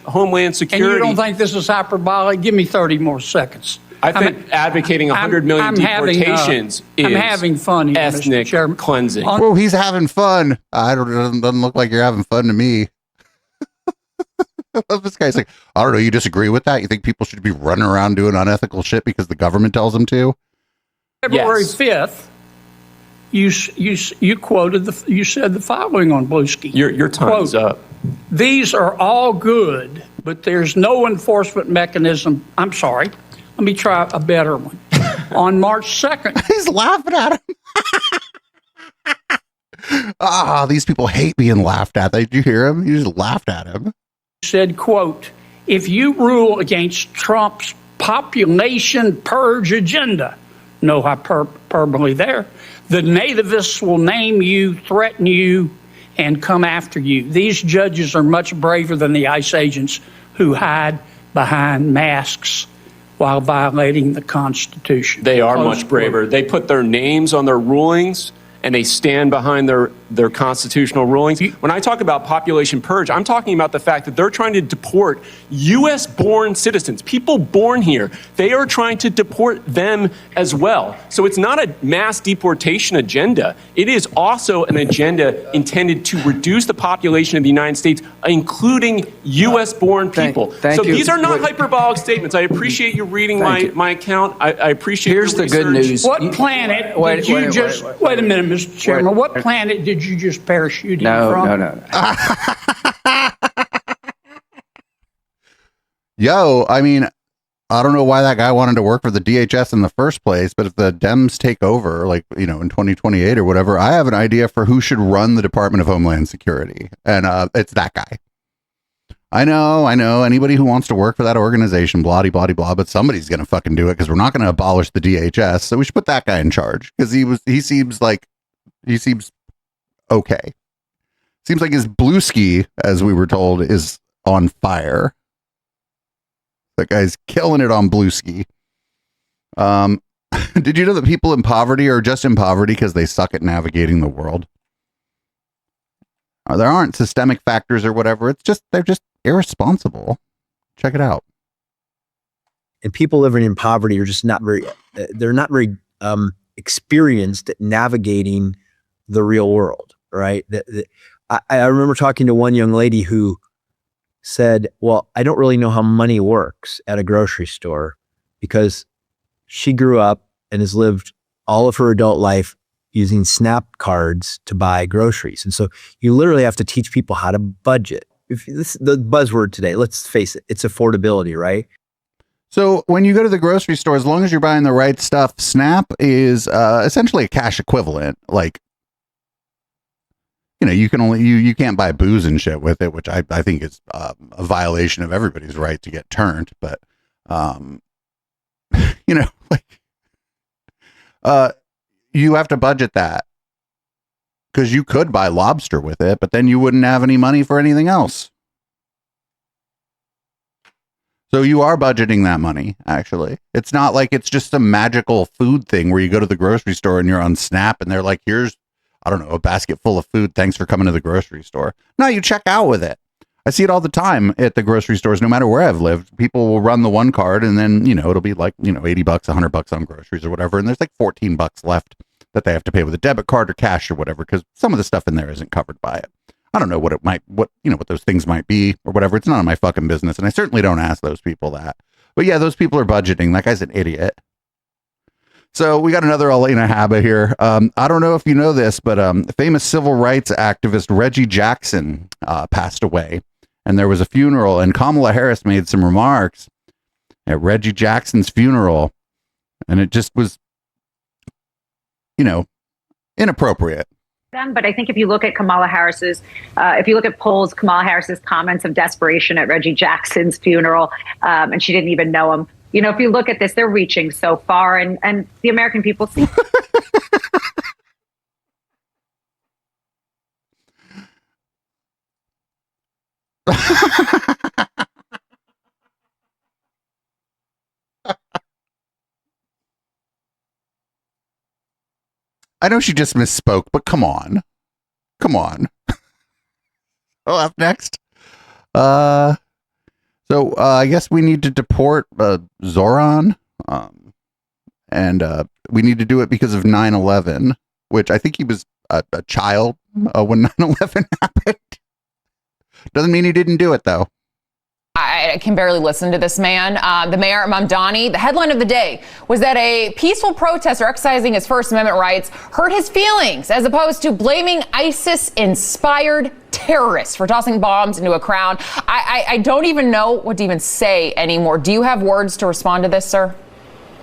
Homeland Security. And you don't think this is hyperbolic? Give me 30 more seconds. I think advocating 100 million deportations is having fun here, ethnic cleansing. Oh, he's having fun. Doesn't look like you're having fun to me. This guy's like, I don't know, you disagree with that? You think people should be running around doing unethical shit because the government tells them to? February 5th, you quoted you said the following on Bluesky. Your time's up. These are all good, but there's no enforcement mechanism. I'm sorry. Let me try a better one. On March 2nd. He's laughing at him. These people hate being laughed at. Did you hear him? You just laughed at him. Said, quote, if you rule against Trump's population purge agenda, no hyperbole there, the nativists will name you, threaten you, and come after you. These judges are much braver than the ICE agents who hide behind masks while violating the Constitution. They are much braver. They put their names on their rulings and they stand behind their constitutional rulings. When I talk about population purge, I'm talking about the fact that they're trying to deport U.S.-born citizens, people born here. They are trying to deport them as well. So it's not a mass deportation agenda. It is also an agenda intended to reduce the population of the United States, including U.S.-born people. So these are not hyperbolic statements. I appreciate you reading my account. I appreciate your research. Here's the good news. What planet did you just... Wait a minute, Mr. Chairman. What planet did you just parachute in from? No. Yo, I mean, I don't know why that guy wanted to work for the DHS in the first place, but if the Dems take over, like, in 2028 or whatever, I have an idea for who should run the Department of Homeland Security. And it's that guy. I know. Anybody who wants to work for that organization, blah, blah, blah, but somebody's going to fucking do it because we're not going to abolish the DHS. So we should put that guy in charge because he seems okay. Seems like his Bluesky, as we were told, is on fire. That guy's killing it on Bluesky. Did you know that people in poverty are just in poverty because they suck at navigating the world? There aren't systemic factors or whatever. They're just irresponsible. Check it out. And people living in poverty are just not very experienced at navigating the real world, right? I remember talking to one young lady who said, well, I don't really know how money works at a grocery store because she grew up and has lived all of her adult life, using SNAP cards to buy groceries. And so you literally have to teach people how to budget. If this the buzzword today, let's face it, it's affordability, right? So when you go to the grocery store, as long as you're buying the right stuff, SNAP is essentially a cash equivalent. Like, you know, you can't buy booze and shit with it, which I think is a violation of everybody's right to get turned. But, you know, like, you have to budget that because you could buy lobster with it, but then you wouldn't have any money for anything else. So you are budgeting that money, actually. It's not like it's just a magical food thing where you go to the grocery store and you're on SNAP and they're like, here's, I don't know, a basket full of food. Thanks for coming to the grocery store. No, you check out with it. I see it all the time at the grocery stores, no matter where I've lived. People will run the one card and then, you know, it'll be like, you know, $80, $100 on groceries or whatever. And there's like $14 left that they have to pay with a debit card or cash or whatever, because some of the stuff in there isn't covered by it. I don't know what those things might be or whatever. It's none of my fucking business. And I certainly don't ask those people that. But yeah, those people are budgeting. That guy's an idiot. So we got another Elena Habba here. I don't know if you know this, but famous civil rights activist Reggie Jackson passed away. And there was a funeral, and Kamala Harris made some remarks at Reggie Jackson's funeral. And it just was, you know, inappropriate. But I think if you look at Kamala Harris's, if you look at polls, Kamala Harris's comments of desperation at Reggie Jackson's funeral, and she didn't even know him. You know, if you look at this, they're reaching so far, and the American people see. I know she just misspoke, but come on. Oh, up next. So I guess we need to deport Zoran, and we need to do it because of 9/11, which I think he was a child when 9/11 happened. Doesn't mean he didn't do it, though. I can barely listen to this man. The mayor, Mamdani, the headline of the day was that a peaceful protester exercising his First Amendment rights hurt his feelings, as opposed to blaming ISIS-inspired terrorists for tossing bombs into a crowd. I don't even know what to even say anymore. Do you have words to respond to this, sir?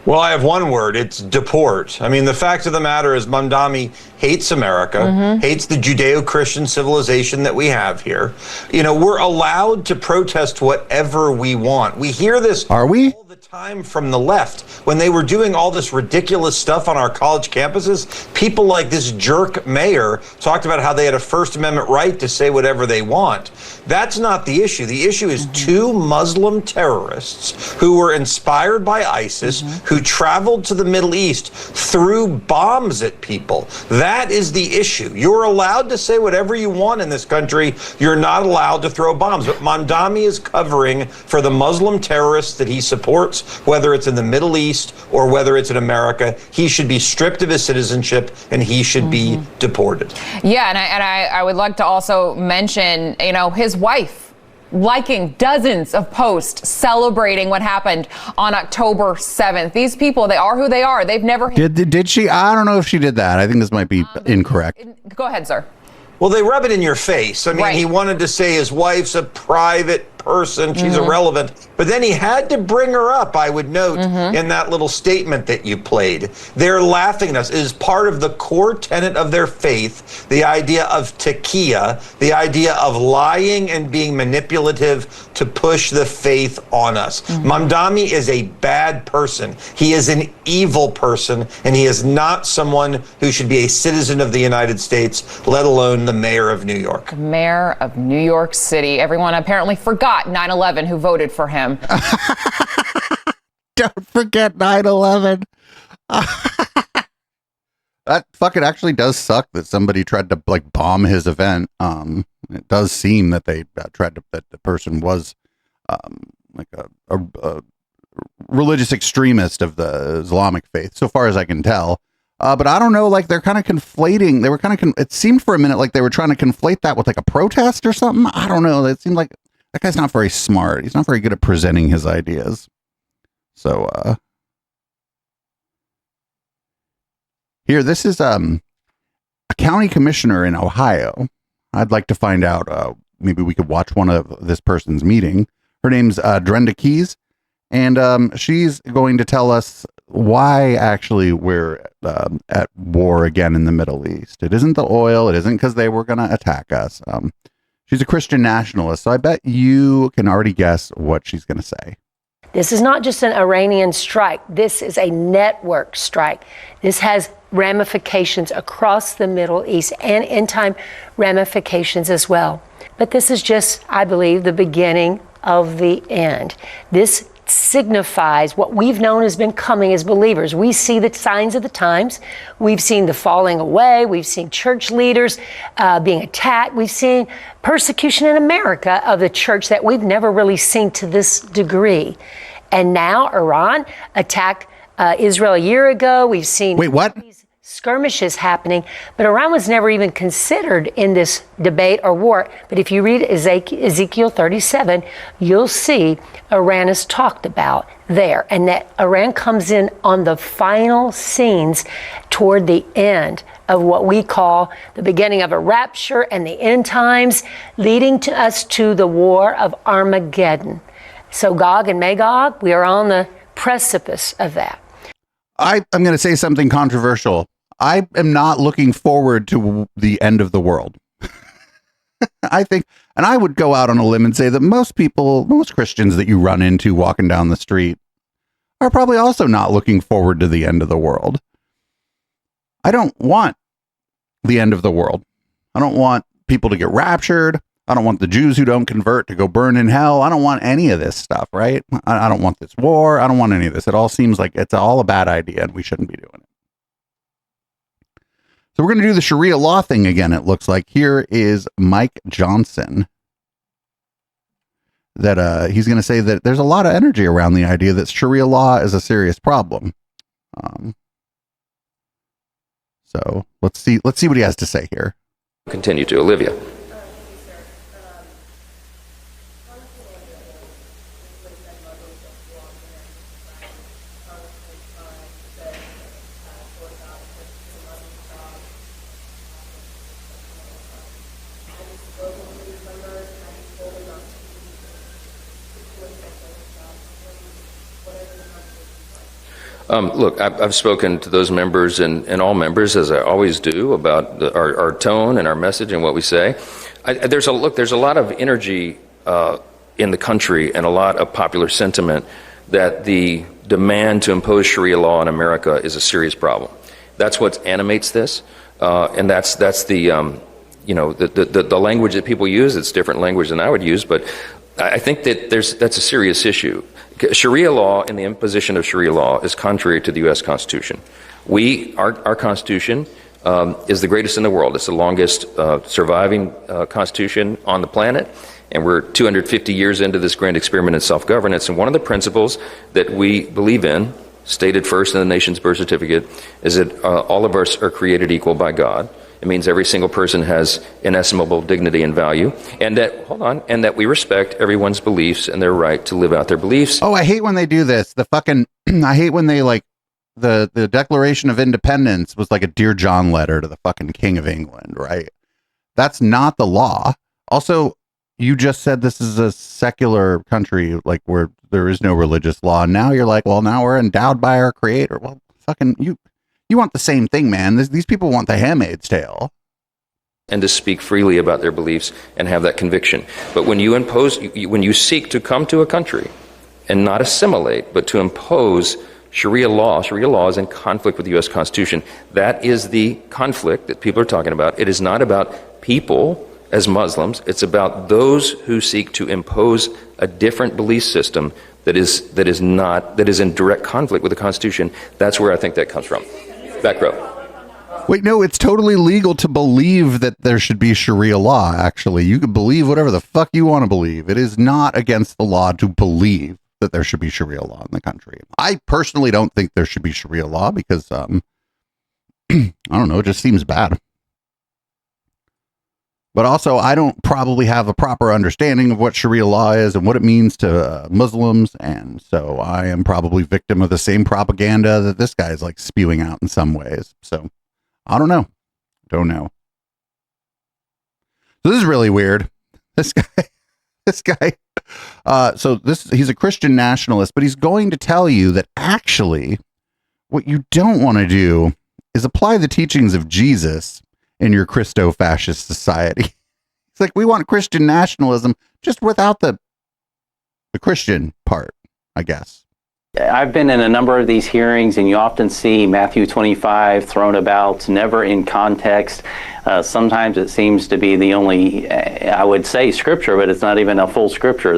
Well, I have one word. It's deport. I mean, the fact of the matter is Mamdani hates America, hates the Judeo-Christian civilization that we have here. You know, we're allowed to protest whatever we want. We hear this all the time from the left. When they were doing all this ridiculous stuff on our college campuses, people like this jerk mayor talked about how they had a First Amendment right to say whatever they want. That's not the issue. The issue is two Muslim terrorists who were inspired by ISIS, who traveled to the Middle East, threw bombs at people. That is the issue. You're allowed to say whatever you want in this country. You're not allowed to throw bombs. But Mamdani is covering for the Muslim terrorists that he supports, whether it's in the Middle East or whether it's in America. He should be stripped of his citizenship and he should be deported. Yeah, and I would like to also mention, you know, his wife liking dozens of posts celebrating what happened on October 7th. These people, they are who they are. They've never... Did she? I don't know if she did that. I think this might be incorrect. Go ahead, sir. Well, they rub it in your face. I mean, he wanted to say his wife's a private person. She's irrelevant. But then he had to bring her up, I would note, in that little statement that you played. They're laughing at us. It is part of the core tenet of their faith, the idea of taqiyya, the idea of lying and being manipulative to push the faith on us. Mamdani is a bad person. He is an evil person, and he is not someone who should be a citizen of the United States, let alone the mayor of New York. The mayor of New York City. Everyone apparently forgot 9/11 who voted for him. Don't forget 9/11. That fucking actually does suck that somebody tried to like bomb his event. It does seem that they tried to, that the person was like a religious extremist of the Islamic faith, so far as I can tell. But I don't know, like they're kind of conflating. They were kind of, it seemed for a minute like they were trying to conflate that with like a protest or something. I don't know. It seemed like that guy's not very smart. He's not very good at presenting his ideas. So, here, this is a county commissioner in Ohio. I'd like to find out, maybe we could watch one of this person's meeting. Her name's Drenda Keys, and she's going to tell us why actually we're at war again in the Middle East. It isn't the oil. It isn't because they were going to attack us. She's a Christian nationalist, so I bet you can already guess what she's going to say. This is not just an Iranian strike. This is a network strike. This has ramifications across the Middle East and in time ramifications as well. But this is just, I believe, the beginning of the end. This signifies what we've known has been coming as believers. We see the signs of the times. We've seen the falling away. We've seen church leaders being attacked. We've seen persecution in America of the church that we've never really seen to this degree. And now Iran attacked Israel a year ago. We've seen skirmishes happening, but Iran was never even considered in this debate or war. But if you read Ezekiel 37, you'll see Iran is talked about there, and that Iran comes in on the final scenes toward the end of what we call the beginning of a rapture and the end times, leading to us to the war of Armageddon. So Gog and Magog, we are on the precipice of that. I'm going to say something controversial. I am not looking forward to the end of the world. I think, and I would go out on a limb and say that most people, most Christians that you run into walking down the street are probably also not looking forward to the end of the world. I don't want the end of the world. I don't want people to get raptured. I don't want the Jews who don't convert to go burn in hell. I don't want any of this stuff, right? I don't want this war. I don't want any of this. It all seems like it's all a bad idea and we shouldn't be doing it. So we're going to do the Sharia law thing again, it looks like. Here is Mike Johnson. That he's going to say that there's a lot of energy around the idea that Sharia law is a serious problem. So let's see what he has to say here. Continue to Olivia. Look, I've spoken to those members and all members, as I always do, about our tone and our message and what we say. There's a lot of energy in the country and a lot of popular sentiment that the demand to impose Sharia law in America is a serious problem. That's what animates this, and that's the the language that people use. It's different language than I would use, but I think that that's a serious issue. Sharia law and the imposition of Sharia law is contrary to the U.S. Constitution. Our Constitution is the greatest in the world. It's the longest surviving Constitution on the planet, and we're 250 years into this grand experiment in self-governance. And one of the principles that we believe in, stated first in the nation's birth certificate, is that all of us are created equal by God. It means every single person has inestimable dignity and value, and that we respect everyone's beliefs and their right to live out their beliefs. Oh, I hate when they do this. I hate when they the Declaration of Independence was like a Dear John letter to the fucking King of England, right? That's not the law. Also, you just said this is a secular country, like where there is no religious law. And now you're like, well, now we're endowed by our creator. Well, fucking you want the same thing, man. These people want the Handmaid's Tale. And to speak freely about their beliefs and have that conviction. But when you seek to come to a country and not assimilate, but to impose Sharia law is in conflict with the U.S. Constitution. That is the conflict that people are talking about. It is not about people as Muslims. It's about those who seek to impose a different belief system that is in direct conflict with the Constitution. That's where I think that comes from. Back row. Wait, no, it's totally legal to believe that there should be Sharia law, actually. You can believe whatever the fuck you want to believe. It is not against the law to believe that there should be Sharia law in the country. I personally don't think there should be Sharia law because, I don't know, it just seems bad. But also, I don't probably have a proper understanding of what Sharia law is and what it means to Muslims. And so I am probably victim of the same propaganda that this guy is like spewing out in some ways. So I don't know. Don't know. So this is really weird. This guy. He's a Christian nationalist, but he's going to tell you that actually what you don't want to do is apply the teachings of Jesus in your Christo-fascist society. It's like, we want Christian nationalism just without the Christian part, I guess. I've been in a number of these hearings, and you often see Matthew 25 thrown about, never in context. Sometimes it seems to be the only, I would say, scripture, but it's not even a full scripture,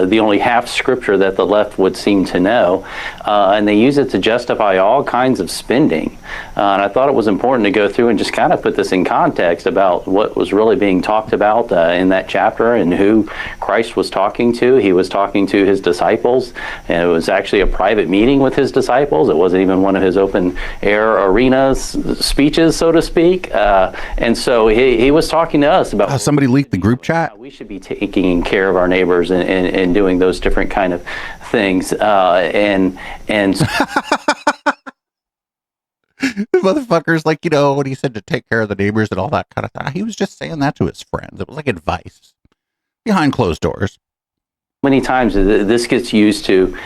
the only half scripture that the left would seem to know. And they use it to justify all kinds of spending. And I thought it was important to go through and just kind of put this in context about what was really being talked about in that chapter and who Christ was talking to. He was talking to his disciples, and it was actually a private meeting with his disciples. It wasn't even one of his open air arena speeches, so to speak. And so he was talking to us about somebody leaked the group chat. We should be taking care of our neighbors and doing those different kind of things. And the motherfucker's like, when he said to take care of the neighbors and all that kind of thing, he was just saying that to his friends. It was like advice behind closed doors. Many times this gets used to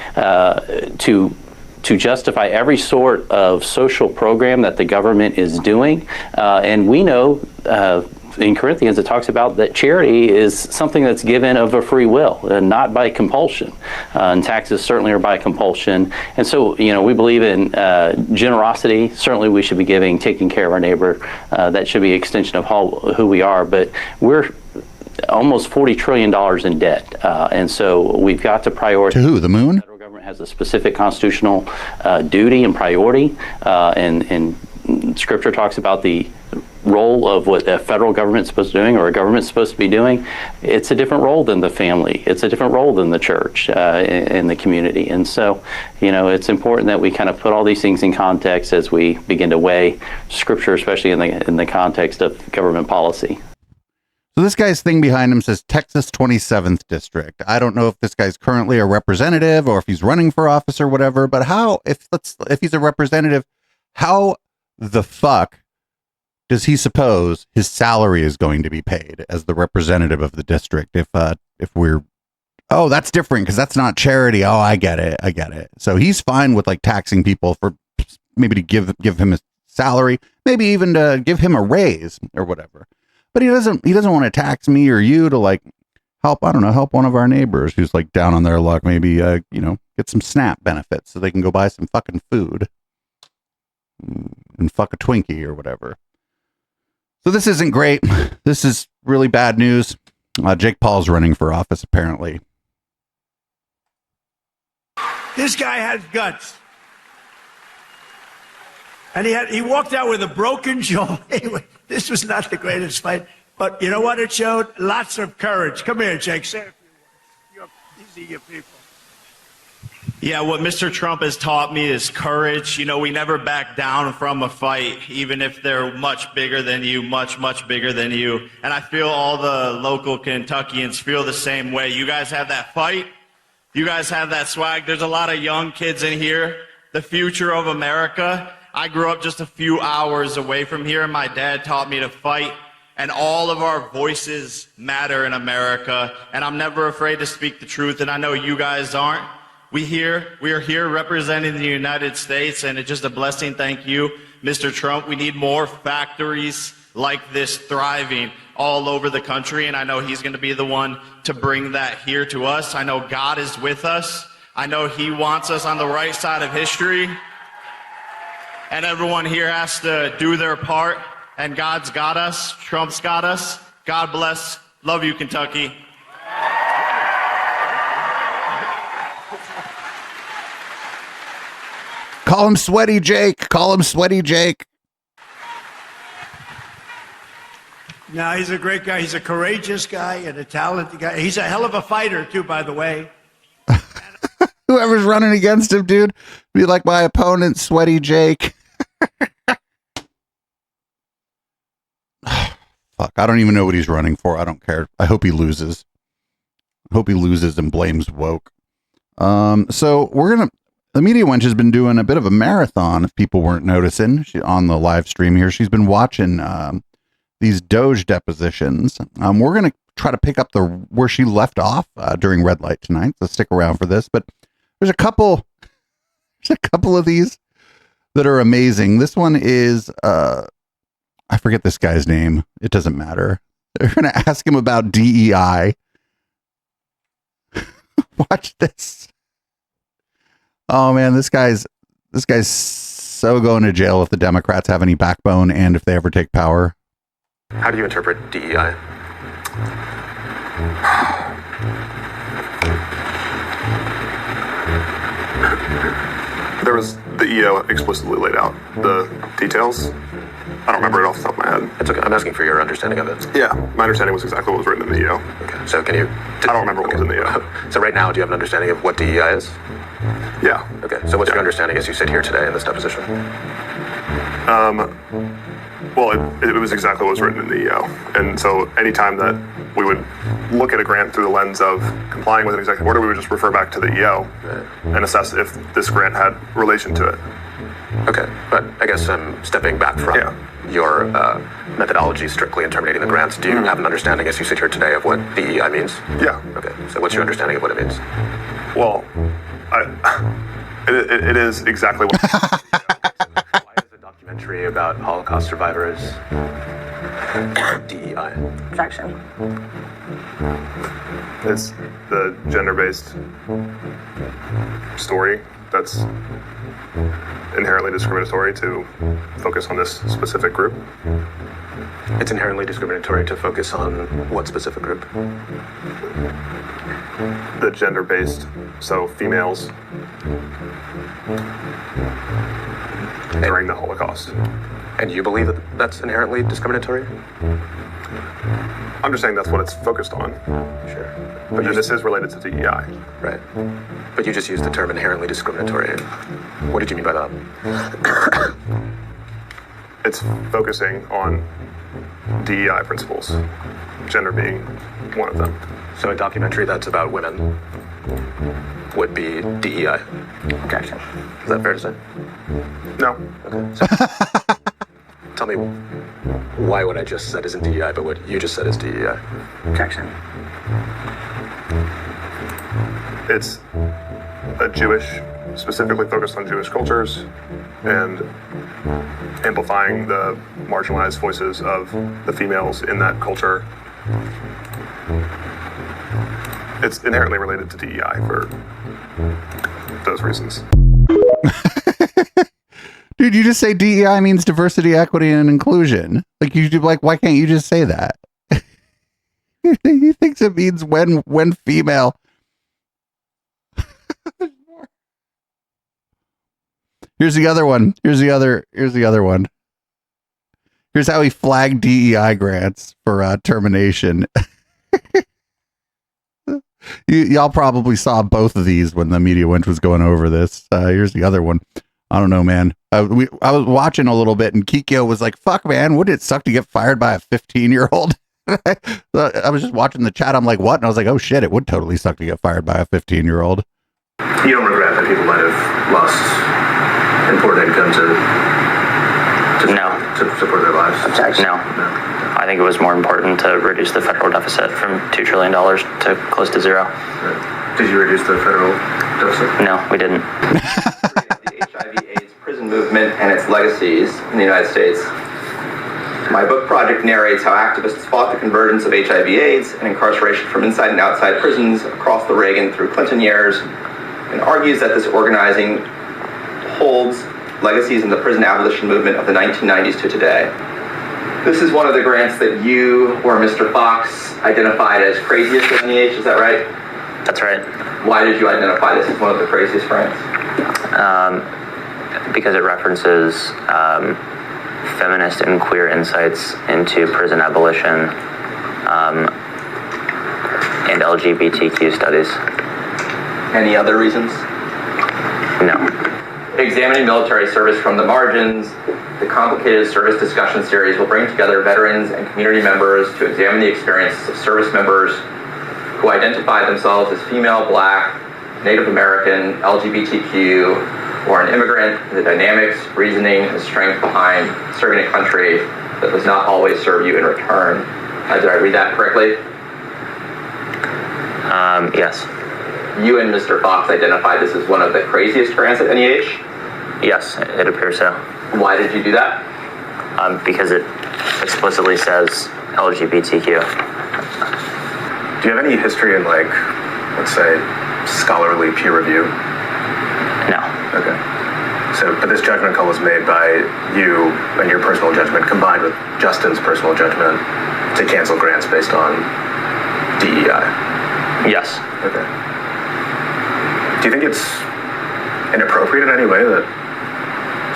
justify every sort of social program that the government is doing. And we know in Corinthians it talks about that charity is something that's given of a free will and not by compulsion. And taxes certainly are by compulsion. And so, we believe in generosity. Certainly we should be giving, taking care of our neighbor. That should be an extension of who we are. But we're almost $40 trillion in debt. And so we've got to prioritize. To who? The moon? The federal government has a specific constitutional duty and priority. And Scripture talks about the role of what a federal government's supposed to be doing or a government's supposed to be doing. It's a different role than the family. It's a different role than the church in the community. And so, it's important that we kind of put all these things in context as we begin to weigh Scripture, especially in the context of government policy. So this guy's thing behind him says Texas 27th District. I don't know if this guy's currently a representative or if he's running for office or whatever, but if he's a representative, how the fuck does he suppose his salary is going to be paid as the representative of the district if we're that's different because that's not charity. Oh, I get it. So he's fine with like taxing people for maybe to give him a salary, maybe even to give him a raise or whatever. But he doesn't want to tax me or you to like help one of our neighbors who's like down on their luck, maybe get some SNAP benefits so they can go buy some fucking food and fuck a Twinkie or whatever. So this isn't great. This is really bad news. Jake Paul's running for office apparently. This guy has guts. And he walked out with a broken jaw. Anyway, this was not the greatest fight. But you know what it showed? Lots of courage. Come here, Jake. Say a few words. These are your people. Yeah, what Mr. Trump has taught me is courage. We never back down from a fight, even if they're much bigger than you, much, much bigger than you. And I feel all the local Kentuckians feel the same way. You guys have that fight. You guys have that swag. There's a lot of young kids in here. The future of America. I grew up just a few hours away from here, and my dad taught me to fight. And all of our voices matter in America. And I'm never afraid to speak the truth, and I know you guys aren't. We are here representing the United States, and it's just a blessing. Thank you, Mr. Trump. We need more factories like this thriving all over the country, and I know he's going to be the one to bring that here to us. I know God is with us. I know he wants us on the right side of history. And everyone here has to do their part, and God's got us. Trump's got us. God bless. Love you, Kentucky. Call him Sweaty Jake. Call him Sweaty Jake. No, he's a great guy. He's a courageous guy and a talented guy. He's a hell of a fighter, too, by the way. Whoever's running against him, dude, be like my opponent, Sweaty Jake. Fuck, I don't even know what he's running for. I don't care. I hope he loses. I hope he loses and blames woke. So we're gonna. The Media Wench has been doing a bit of a marathon, if people weren't noticing. On the live stream here, she's been watching these Doge depositions. We're going to try to pick up where she left off during Red Light tonight, so stick around for this. But there's a couple of these that are amazing. This one is, I forget this guy's name. It doesn't matter. They're going to ask him about DEI. Watch this. Oh man, this guy's so going to jail if the Democrats have any backbone and if they ever take power. How do you interpret DEI? There was the EO explicitly laid out the details. I don't remember it off the top of my head. It's okay. I'm asking for your understanding of it. Yeah, my understanding was exactly what was written in the EO. Okay. So can you? I don't remember what was in the EO. So right now, do you have an understanding of what DEI is? Yeah. Okay. So what's your understanding as you sit here today in this deposition? Well, it was exactly what was written in the EO. And so anytime that we would look at a grant through the lens of complying with an executive order, we would just refer back to the EO and assess if this grant had relation to it. Okay, but I guess I'm stepping back from your methodology strictly in terminating the grants. Do you have an understanding as you sit here today of what DEI means? Yeah. Okay, so what's your understanding of what it means? Well, it is exactly what... Why is a documentary about Holocaust survivors DEI? Objection. It's the gender-based story that's inherently discriminatory to focus on this specific group. It's inherently discriminatory to focus on what specific group? The gender-based, so females during the Holocaust. And you believe that that's inherently discriminatory? I'm just saying that's what it's focused on. Sure. But this is related to DEI. Right. But you just used the term inherently discriminatory. What did you mean by that? It's focusing on DEI principles, gender being one of them. So a documentary that's about women would be DEI? Objection. Is that fair to say? No. Okay. So tell me why what I just said isn't DEI, but what you just said is DEI. Objection. It's a specifically focused on Jewish cultures and amplifying the marginalized voices of the females in that culture. It's inherently related to DEI for those reasons. Dude, you just say DEI means diversity, equity, and inclusion. Why can't you just say that? He thinks it means when female. Here's the other one. Here's the other one. Here's how he flagged DEI grants for termination. Y'all probably saw both of these when the Media Wench was going over this. Here's the other one. I don't know, man. I was watching a little bit, and Kikyo was like, "Fuck, man, wouldn't it suck to get fired by a 15-year-old?" I was just watching the chat. I'm like, "What?" And I was like, "Oh shit, it would totally suck to get fired by a 15-year-old." You don't regret that people might have lost important income to support their lives? Objection. No. I think it was more important to reduce the federal deficit from $2 trillion to close to zero. Right. Did you reduce the federal deficit? No, we didn't. The HIV/AIDS prison movement and its legacies in the United States. My book project narrates how activists fought the convergence of HIV/AIDS and incarceration from inside and outside prisons across the Reagan through Clinton years, and argues that this organizing holds legacies in the prison abolition movement of the 1990s to today. This is one of the grants that you or Mr. Fox identified as craziest at NEH, is that right? That's right. Why did you identify this as one of the craziest grants? Because it references feminist and queer insights into prison abolition and LGBTQ studies. Any other reasons? No. Examining military service from the margins, the complicated service discussion series will bring together veterans and community members to examine the experiences of service members who identify themselves as female, Black, Native American, LGBTQ, or an immigrant, the dynamics, reasoning, and strength behind serving a country that does not always serve you in return. Did I read that correctly? Yes. You and Mr. Fox identified this as one of the craziest grants at NEH? Yes, it appears so. Why did you do that? Because it explicitly says LGBTQ. Do you have any history in, like, let's say, scholarly peer review? No. Okay. So, but this judgment call was made by you and your personal judgment combined with Justin's personal judgment to cancel grants based on DEI? Yes. Okay. Do you think it's inappropriate in any way that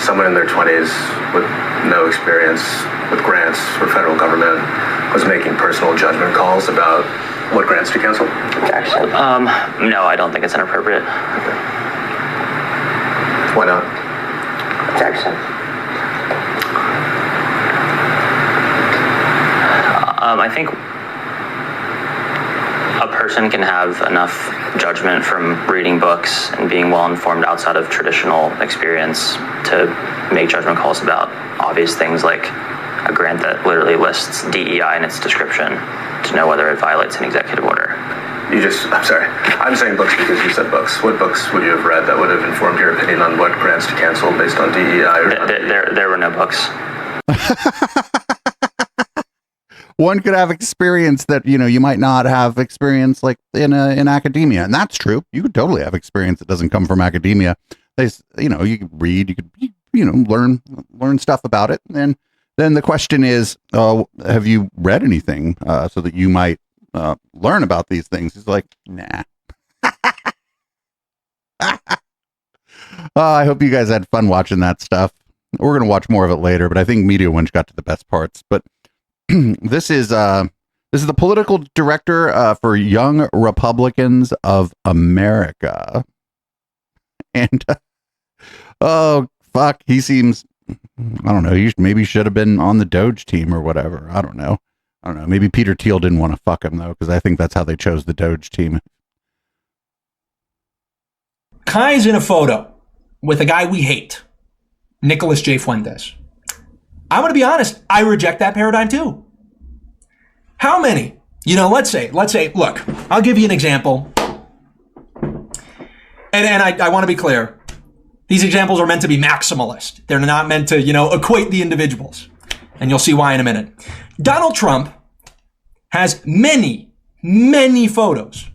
someone in their 20s with no experience with grants or federal government was making personal judgment calls about what grants to cancel? Actually, no, I don't think it's inappropriate. Okay. Why not? Objection. I think a person can have enough judgment from reading books and being well informed outside of traditional experience to make judgment calls about obvious things like a grant that literally lists DEI in its description to know whether it violates an executive order. I'm sorry. I'm saying books because you said books. What books would you have read that would have informed your opinion on what grants to cancel based on DEI? There were no books. One could have experience that, you might not have experience like in academia. And that's true. You could totally have experience that doesn't come from academia. You could read, you could, learn stuff about it. And then the question is, have you read anything so that you might learn about these things? He's like, nah. I hope you guys had fun watching that stuff. We're going to watch more of it later, but I think Media Winch got to the best parts. But this is the political director for Young Republicans of America. And oh, fuck, he seems, I don't know, he maybe should have been on the Doge team or whatever. I don't know. Maybe Peter Thiel didn't want to fuck him, though, because I think that's how they chose the Doge team. Kai's in a photo with a guy we hate, Nicholas J. Fuentes. I'm going to be honest, I reject that paradigm too. How many? Let's say, look, I'll give you an example. And I want to be clear. These examples are meant to be maximalist. They're not meant to, equate the individuals. And you'll see why in a minute. Donald Trump has many, many photos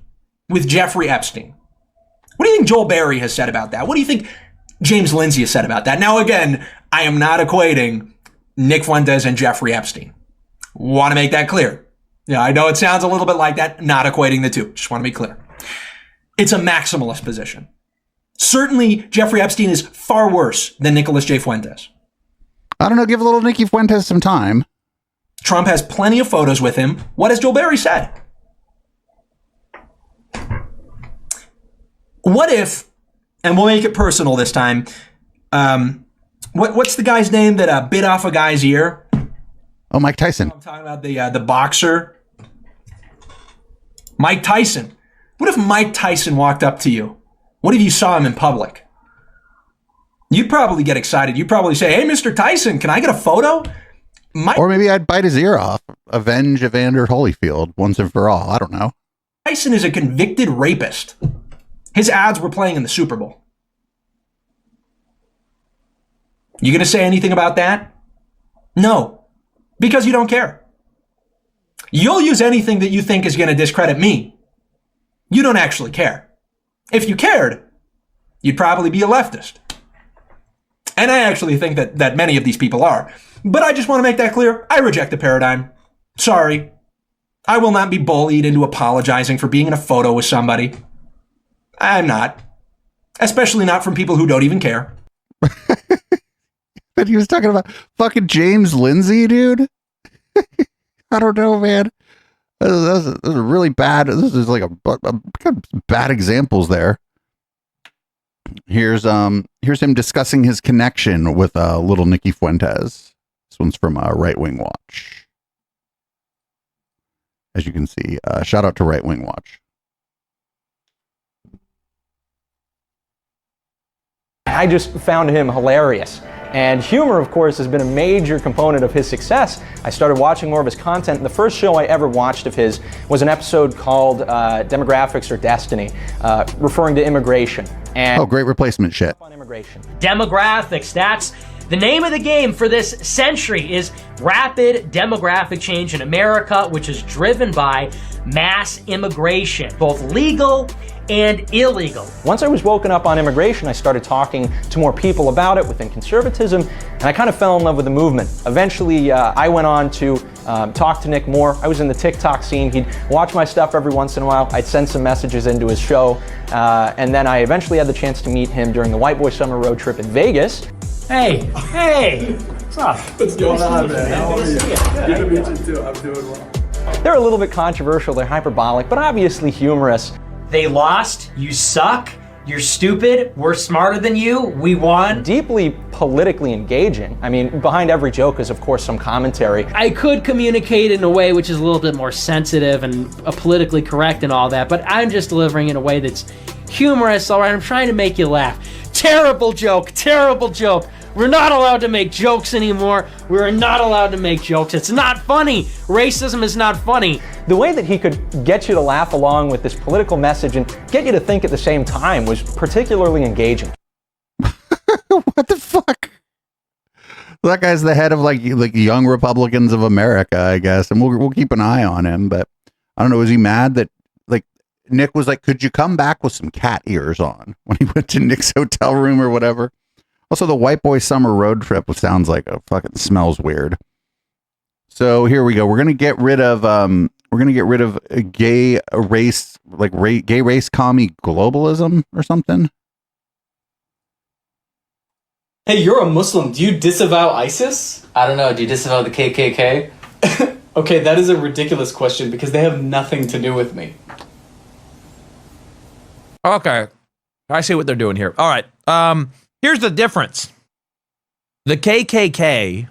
with Jeffrey Epstein. What do you think Joel Berry has said about that? What do you think James Lindsay has said about that? Now, again, I am not equating Nick Fuentes and Jeffrey Epstein. Want to make that clear. Yeah, I know it sounds a little bit like that, not equating the two. Just want to be clear. It's a maximalist position. Certainly, Jeffrey Epstein is far worse than Nicholas J. Fuentes. I don't know, give a little Nicky Fuentes some time. Trump has plenty of photos with him. What has Joel Berry said? What if, and we'll make it personal this time, what's the guy's name that bit off a guy's ear? Oh, Mike Tyson. I'm talking about the boxer. Mike Tyson. What if Mike Tyson walked up to you? What if you saw him in public? You'd probably get excited. You'd probably say, hey, Mr. Tyson, can I get a photo? Or maybe I'd bite his ear off. Avenge Evander Holyfield once and for all. I don't know. Tyson is a convicted rapist. His ads were playing in the Super Bowl. You going to say anything about that? No, because you don't care. You'll use anything that you think is going to discredit me. You don't actually care. If you cared, you'd probably be a leftist. And I actually think that many of these people are. But I just want to make that clear. I reject the paradigm. Sorry. I will not be bullied into apologizing for being in a photo with somebody. I'm not. Especially not from people who don't even care. But he was talking about fucking James Lindsay, dude. I don't know, man. Those are really bad. This is like a bad examples there. Here's him discussing his connection with little Nicky Fuentes. This one's from Right Wing Watch. As you can see, shout out to Right Wing Watch. I just found him hilarious. And humor, of course, has been a major component of his success. I started watching more of his content, and the first show I ever watched of his was an episode called Demographics or Destiny, referring to immigration. And great replacement shit. On immigration. Demographics, that's the name of the game for this century, is rapid demographic change in America, which is driven by mass immigration, both legal and illegal. Once I was woken up on immigration, I started talking to more people about it within conservatism, and I kind of fell in love with the movement. Eventually, I went on to talk to Nick more. I was in the TikTok scene. He'd watch my stuff every once in a while. I'd send some messages into his show, and then I eventually had the chance to meet him during the White Boy Summer Road Trip in Vegas. Hey, what's up? What's going on, man? How are you? Good to meet you too. I'm doing well. They're a little bit controversial, they're hyperbolic, but obviously humorous. They lost, you suck, you're stupid, we're smarter than you, we won. Deeply politically engaging. I mean, behind every joke is, of course, some commentary. I could communicate in a way which is a little bit more sensitive and politically correct and all that, but I'm just delivering in a way that's humorous, all right? I'm trying to make you laugh. Terrible joke, terrible joke. We're not allowed to make jokes anymore. We're not allowed to make jokes. It's not funny. Racism is not funny. The way that he could get you to laugh along with this political message and get you to think at the same time was particularly engaging. What the fuck? That guy's the head of like Young Republicans of America, I guess, and we'll keep an eye on him. But I don't know, is he mad that like Nick was like, could you come back with some cat ears on when he went to Nick's hotel room or whatever? Also, the White Boy Summer Road Trip sounds like smells weird. So here we go. We're gonna get rid of gay race commie globalism or something. Hey, you're a Muslim. Do you disavow ISIS? I don't know. Do you disavow the KKK? Okay, that is a ridiculous question because they have nothing to do with me. Okay, I see what they're doing here. All right. Here's the difference. The KKK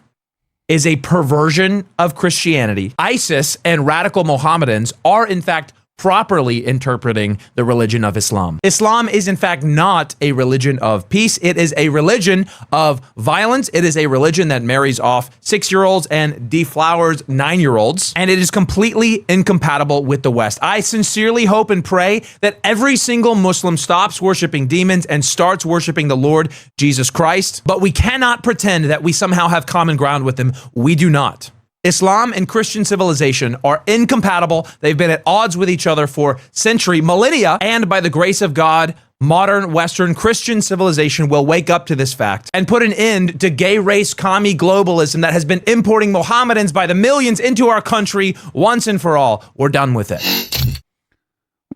is a perversion of Christianity. ISIS and radical Mohammedans are, in fact, properly interpreting the religion of Islam. Islam is, in fact, not a religion of peace. It is a religion of violence. It is a religion that marries off 6-year-olds and deflowers 9-year-olds. And it is completely incompatible with the West. I sincerely hope and pray that every single Muslim stops worshiping demons and starts worshiping the Lord Jesus Christ. But we cannot pretend that we somehow have common ground with them. We do not. Islam and Christian civilization are incompatible. They've been at odds with each other for millennia, and by the grace of God, modern Western Christian civilization will wake up to this fact and put an end to gay race commie globalism that has been importing Mohammedans by the millions into our country once and for all. We're done with it.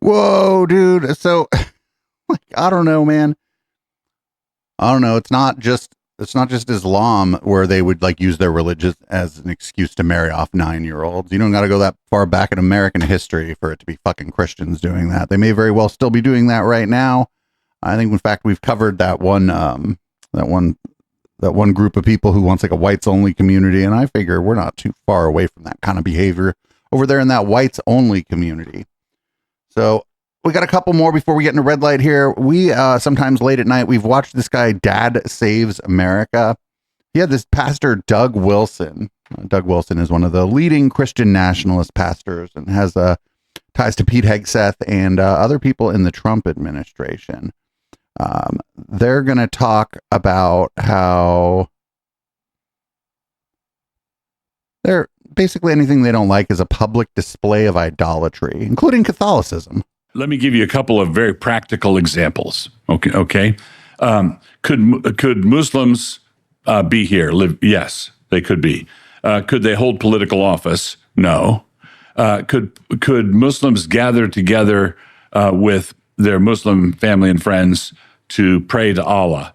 Whoa, dude. So, I don't know, man. I don't know. It's not just Islam where they would use their religion as an excuse to marry off 9-year-olds. You don't got to go that far back in American history for it to be fucking Christians doing that. They may very well still be doing that right now. I think, in fact, we've covered that one group of people who wants a whites only community, and I figure we're not too far away from that kind of behavior over there in that whites only community. So we got a couple more before we get into red light here. We sometimes late at night, we've watched this guy, Dad Saves America. He had this pastor, Doug Wilson. Doug Wilson is one of the leading Christian nationalist pastors and has ties to Pete Hegseth and other people in the Trump administration. They're going to talk about how they're basically anything they don't like is a public display of idolatry, including Catholicism. Let me give you a couple of very practical examples. Okay. Could Muslims be here? Live? Yes, they could be. Could they hold political office? No. Could Muslims gather together with their Muslim family and friends to pray to Allah?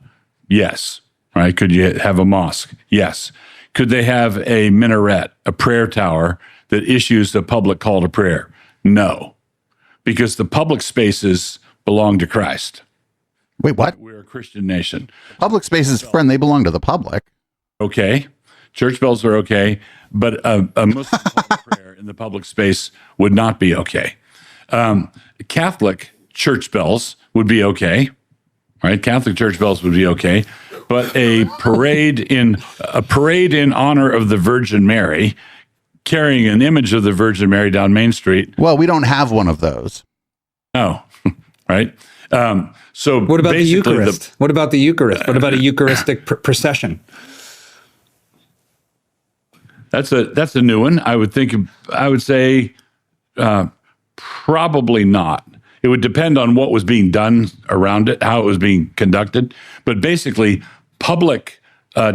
Yes. Right? Could you have a mosque? Yes. Could they have a minaret, a prayer tower that issues a public call to prayer? No. Because the public spaces belong to Christ. Wait, what? We're a Christian nation. Public spaces, friend, they belong to the public. Okay. Church bells are okay, but a Muslim call to prayer in the public space would not be okay. Catholic church bells would be okay. right? Catholic church bells would be okay, but a parade in honor of the Virgin Mary, carrying an image of the Virgin Mary down Main Street. Well, we don't have one of those. Oh, right. So what about the basically Eucharist? What about the Eucharist? What about a Eucharistic procession? That's a new one. I would say probably not. It would depend on what was being done around it, how it was being conducted. But basically, public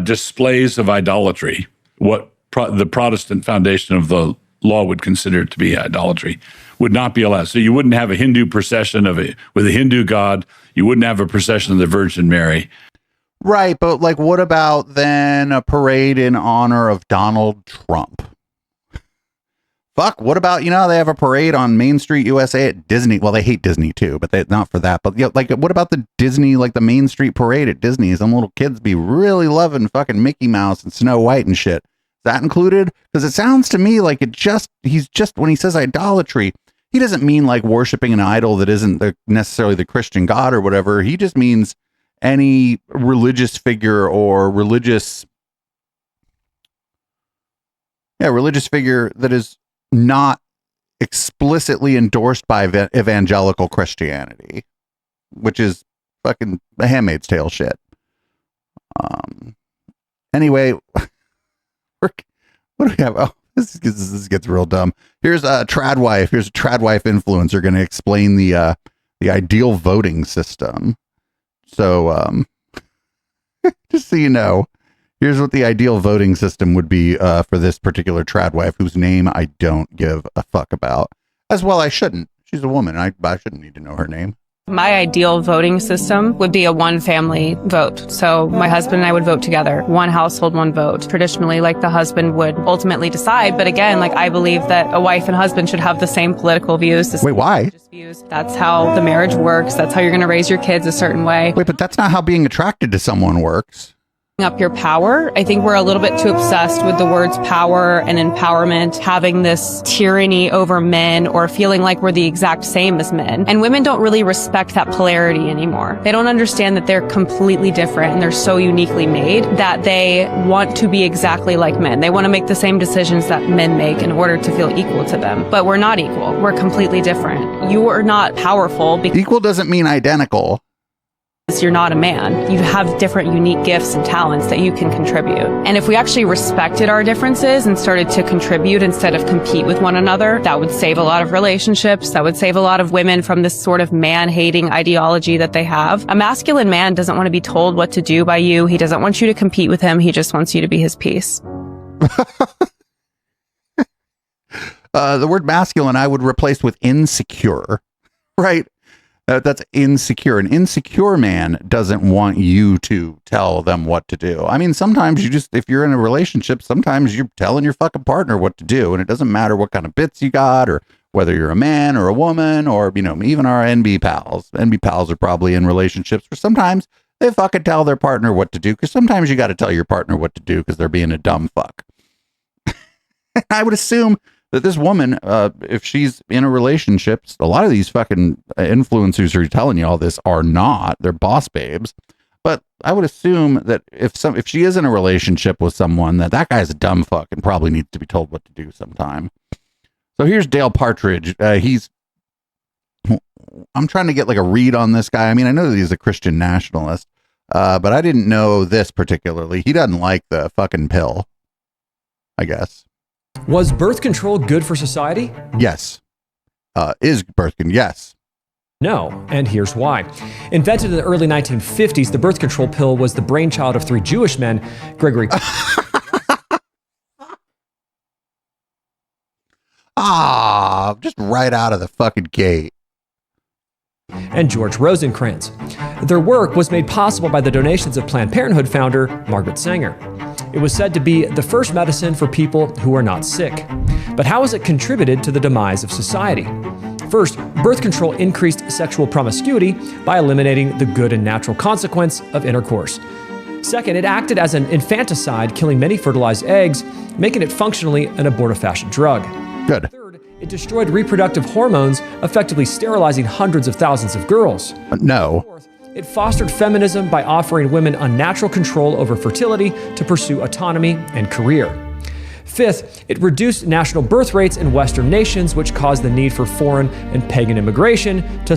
displays of idolatry, what the Protestant foundation of the law would consider to be idolatry, would not be allowed. So you wouldn't have a Hindu procession with a Hindu god. You wouldn't have a procession of the Virgin Mary. Right, but like, what about then a parade in honor of Donald Trump? Fuck, what about, they have a parade on Main Street, USA at Disney. Well, they hate Disney too, but not for that. But like, what about the Disney, like the Main Street parade at Disney? Some little kids be really loving fucking Mickey Mouse and Snow White and shit. Is that included? Because it sounds to me like he's just, when he says idolatry, he doesn't mean like worshiping an idol that isn't necessarily the Christian God or whatever. He just means any religious figure or religious figure that is not explicitly endorsed by evangelical Christianity, which is fucking The Handmaid's Tale shit. Anyway, what do we have? Oh, this gets real dumb. Here's a trad wife. Here's a trad wife influencer going to explain the ideal voting system. So, just so you know, here's what the ideal voting system would be for this particular trad wife, whose name I don't give a fuck about. As well, I shouldn't. She's a woman. I shouldn't need to know her name. My ideal voting system would be a one-family vote. So my husband and I would vote together. One household, one vote. Traditionally, like the husband would ultimately decide. But again, like I believe that a wife and husband should have the same political views. Wait, why? That's how the marriage works. That's how you're going to raise your kids a certain way. Wait, but that's not how being attracted to someone works. Up your power. I think we're a little bit too obsessed with the words power and empowerment, having this tyranny over men or feeling like we're the exact same as men. And women don't really respect that polarity anymore. They don't understand that they're completely different and they're so uniquely made that they want to be exactly like men. They want to make the same decisions that men make in order to feel equal to them. But we're not equal. We're completely different. You are not powerful because equal doesn't mean identical. You're not a man. You have different unique gifts and talents that you can contribute. And if we actually respected our differences and started to contribute instead of compete with one another, that would save a lot of relationships. That would save a lot of women from this sort of man-hating ideology that they have. A masculine man doesn't want to be told what to do by you. He doesn't want you to compete with him. He just wants you to be his piece. The word masculine I would replace with insecure, right? That's insecure. An insecure man doesn't want you to tell them what to do. I mean, sometimes if you're in a relationship, sometimes you're telling your fucking partner what to do. And it doesn't matter what kind of bits you got or whether you're a man or a woman or, even our NB pals. NB pals are probably in relationships where sometimes they fucking tell their partner what to do, because sometimes you got to tell your partner what to do because they're being a dumb fuck. I would assume that this woman, if she's in a relationship, a lot of these fucking influencers who are telling you all this are not. They're boss babes. But I would assume that if she is in a relationship with someone, that guy's a dumb fuck and probably needs to be told what to do sometime. So here's Dale Partridge. I'm trying to get like a read on this guy. I mean, I know that he's a Christian nationalist, but I didn't know this particularly. He doesn't like the fucking pill, I guess. Was birth control good for society? Yes. Is birth control? Yes. No, and here's why. Invented in the early 1950s, the birth control pill was the brainchild of three Jewish men, Gregory... just right out of the fucking gate. And George Rosencrantz. Their work was made possible by the donations of Planned Parenthood founder Margaret Sanger. It was said to be the first medicine for people who are not sick. But how has it contributed to the demise of society? First, birth control increased sexual promiscuity by eliminating the good and natural consequence of intercourse. Second, it acted as an infanticide, killing many fertilized eggs, making it functionally an abortifacient drug. Good. Third, it destroyed reproductive hormones, effectively sterilizing hundreds of thousands of girls. No. Fourth, It fostered feminism by offering women unnatural control over fertility to pursue autonomy and career. Fifth, it reduced national birth rates in Western nations, which caused the need for foreign and pagan immigration to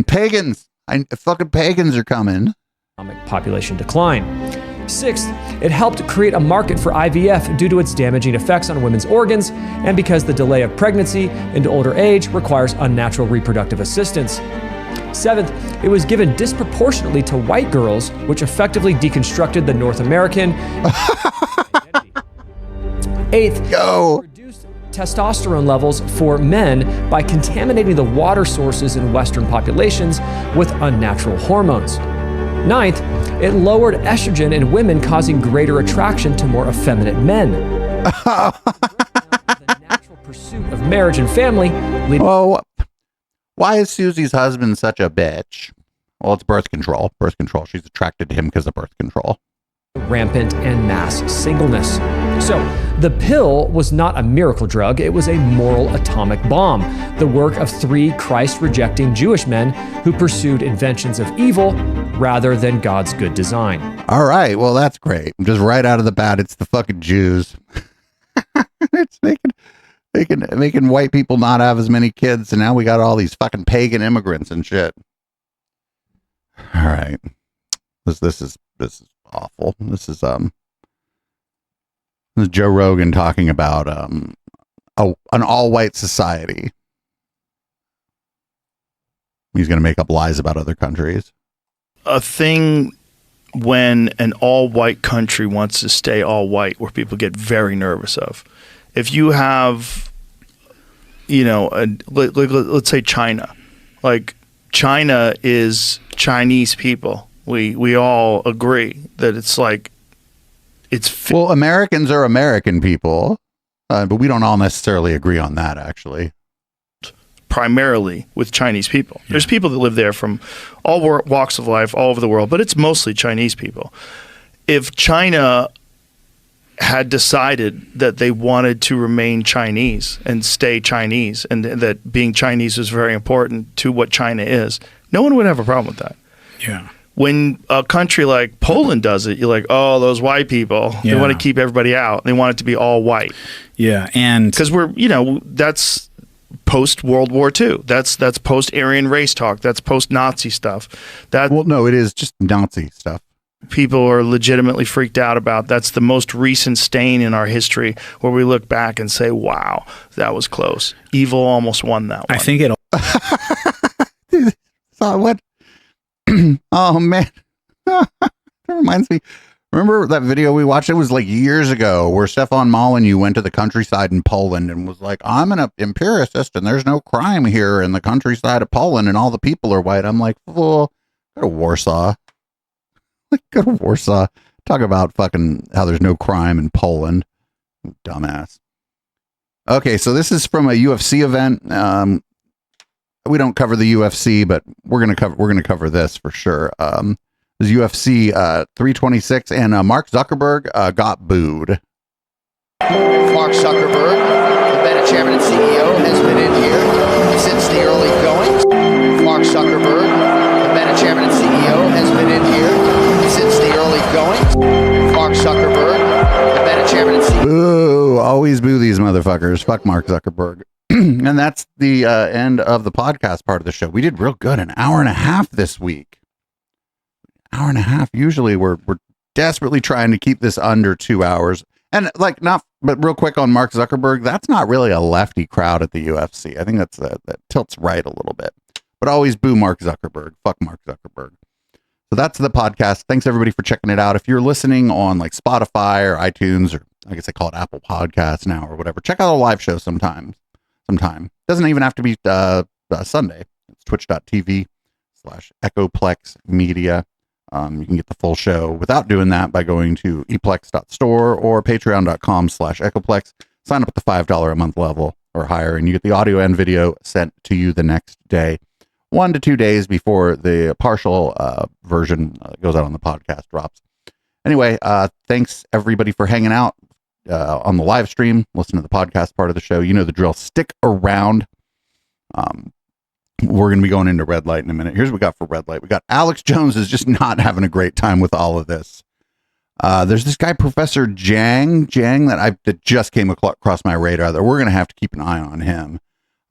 pagans. Fucking pagans are coming. Population decline. Sixth, it helped create a market for IVF due to its damaging effects on women's organs, and because the delay of pregnancy into older age requires unnatural reproductive assistance. Seventh, it was given disproportionately to white girls, which effectively deconstructed the North American identity. Eighth, it reduced testosterone levels for men by contaminating the water sources in Western populations with unnatural hormones. Ninth, it lowered estrogen in women, causing greater attraction to more effeminate men. The natural pursuit of marriage and family. Well, why is Susie's husband such a bitch? Well, it's birth control. Birth control. She's attracted to him because of birth control. Rampant and mass singleness. So, the pill was not a miracle drug, it was a moral atomic bomb, the work of 3 Christ-rejecting Jewish men who pursued inventions of evil rather than God's good design. All right, well, that's great. Just right out of the bat, it's the fucking Jews. It's making white people not have as many kids, and now we got all these fucking pagan immigrants and shit. All right. This is awful. This is Joe Rogan talking about an all-white society. He's going to make up lies about other countries. A thing when an all-white country wants to stay all-white, where people get very nervous of. If you have, let's say China. Like, China is Chinese people. We all agree that it's like, well, Americans are American people, but we don't all necessarily agree on that, actually. Primarily with Chinese people. There's people that live there from all walks of life, all over the world, but it's mostly Chinese people. If China had decided that they wanted to remain Chinese and stay Chinese, and that being Chinese was very important to what China is, no one would have a problem with that. Yeah. When a country like Poland does it, you're like, oh, those white people, they want to keep everybody out. They want it to be all white. Yeah. And because that's post World War II. That's post Aryan race talk. That's post Nazi stuff. Well, no, it is just Nazi stuff. People are legitimately freaked out about. That's the most recent stain in our history where we look back and say, wow, that was close. Evil almost won that one. I think it'll. So what? Oh man, that reminds me. Remember that video we watched? It was like years ago, where Stefan Molyneux went to the countryside in Poland and was like, "I'm an empiricist, and there's no crime here in the countryside of Poland, and all the people are white." I'm like, "Oh, go to Warsaw, go to Warsaw." Talk about fucking how there's no crime in Poland, dumbass. Okay, so this is from a UFC event. We don't cover the UFC, but we're gonna cover this for sure. This UFC 326, and Mark Zuckerberg got booed. Mark Zuckerberg, the Meta chairman and CEO, has been in here since the early goings. Mark Zuckerberg, the Meta chairman and CEO, has been in here since the early goings. Mark Zuckerberg, the Meta chairman and CEO. Boo! Always boo these motherfuckers. Fuck Mark Zuckerberg. And that's the end of the podcast part of the show. We did real good, an hour and a half this week. Hour and a half. Usually we're desperately trying to keep this under 2 hours. And but real quick on Mark Zuckerberg, that's not really a lefty crowd at the UFC. I think that tilts right a little bit. But always boo Mark Zuckerberg. Fuck Mark Zuckerberg. So that's the podcast. Thanks everybody for checking it out. If you're listening on like Spotify or iTunes, or I guess they call it Apple Podcasts now or whatever, check out a live show sometime. Doesn't even have to be Sunday. It's twitch.tv/Echoplex Media. You can get the full show without doing that by going to eplex.store or patreon.com/Echoplex. Sign up at the $5 a month level or higher, and you get the audio and video sent to you the next day, 1 to 2 days before the partial version goes out on the podcast drops. Anyway, thanks everybody for hanging out on the live stream. Listen to the podcast part of the show. You know the drill. Stick around. we're going to be going into red light in a minute. Here's what we got for red light. We got Alex Jones is just not having a great time with all of this. There's this guy, Professor Jang, that just came across my radar that we're going to have to keep an eye on him.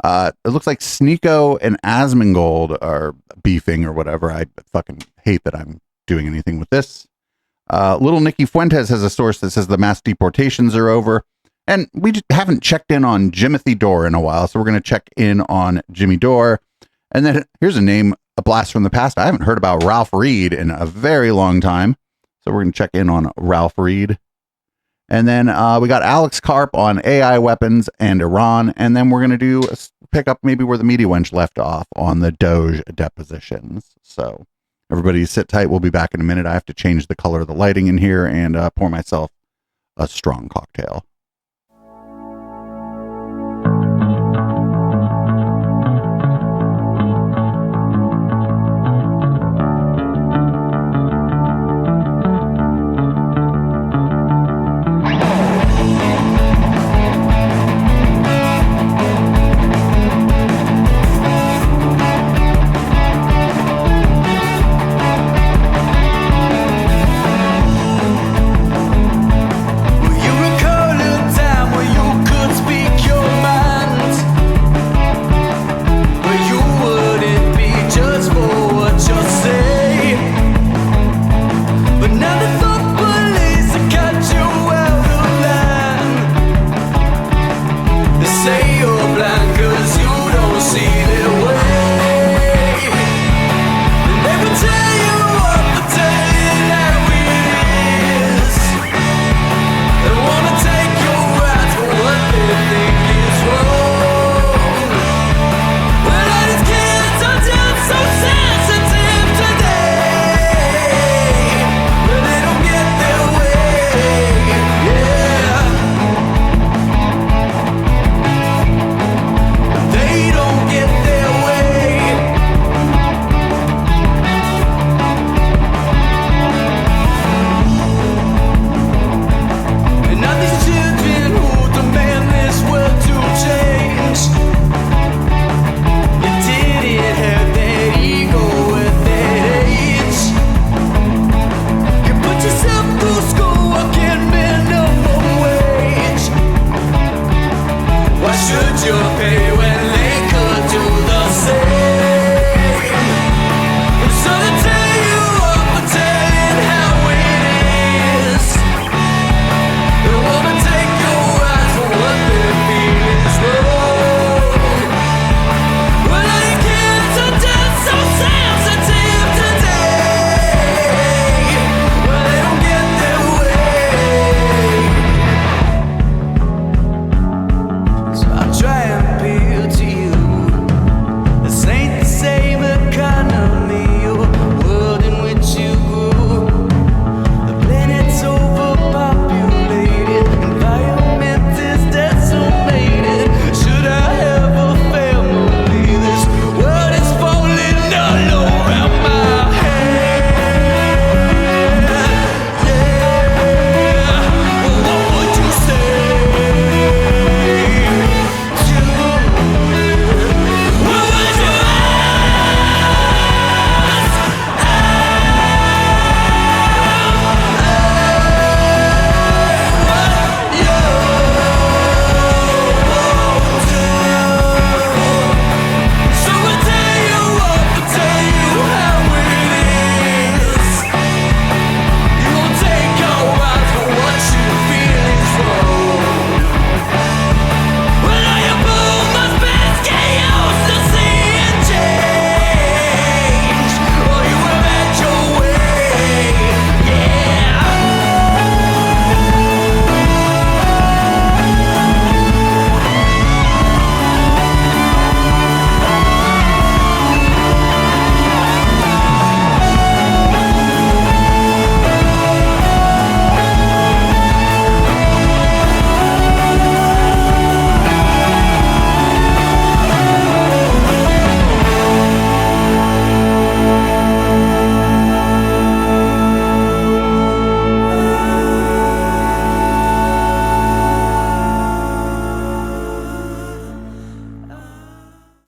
It looks like Sneeko and Asmongold are beefing or whatever. I fucking hate that I'm doing anything with this. Little Nicky Fuentes has a source that says the mass deportations are over. And we just haven't checked in on Jimothy Dore in a while, so we're going to check in on Jimmy Dore. And then here's a name, a blast from the past. I haven't heard about Ralph Reed in a very long time. So we're going to check in on Ralph Reed. And then we got Alex Karp on AI weapons and Iran. And then we're going to pick up maybe where the media wench left off on the Doge depositions. So everybody sit tight. We'll be back in a minute. I have to change the color of the lighting in here and pour myself a strong cocktail.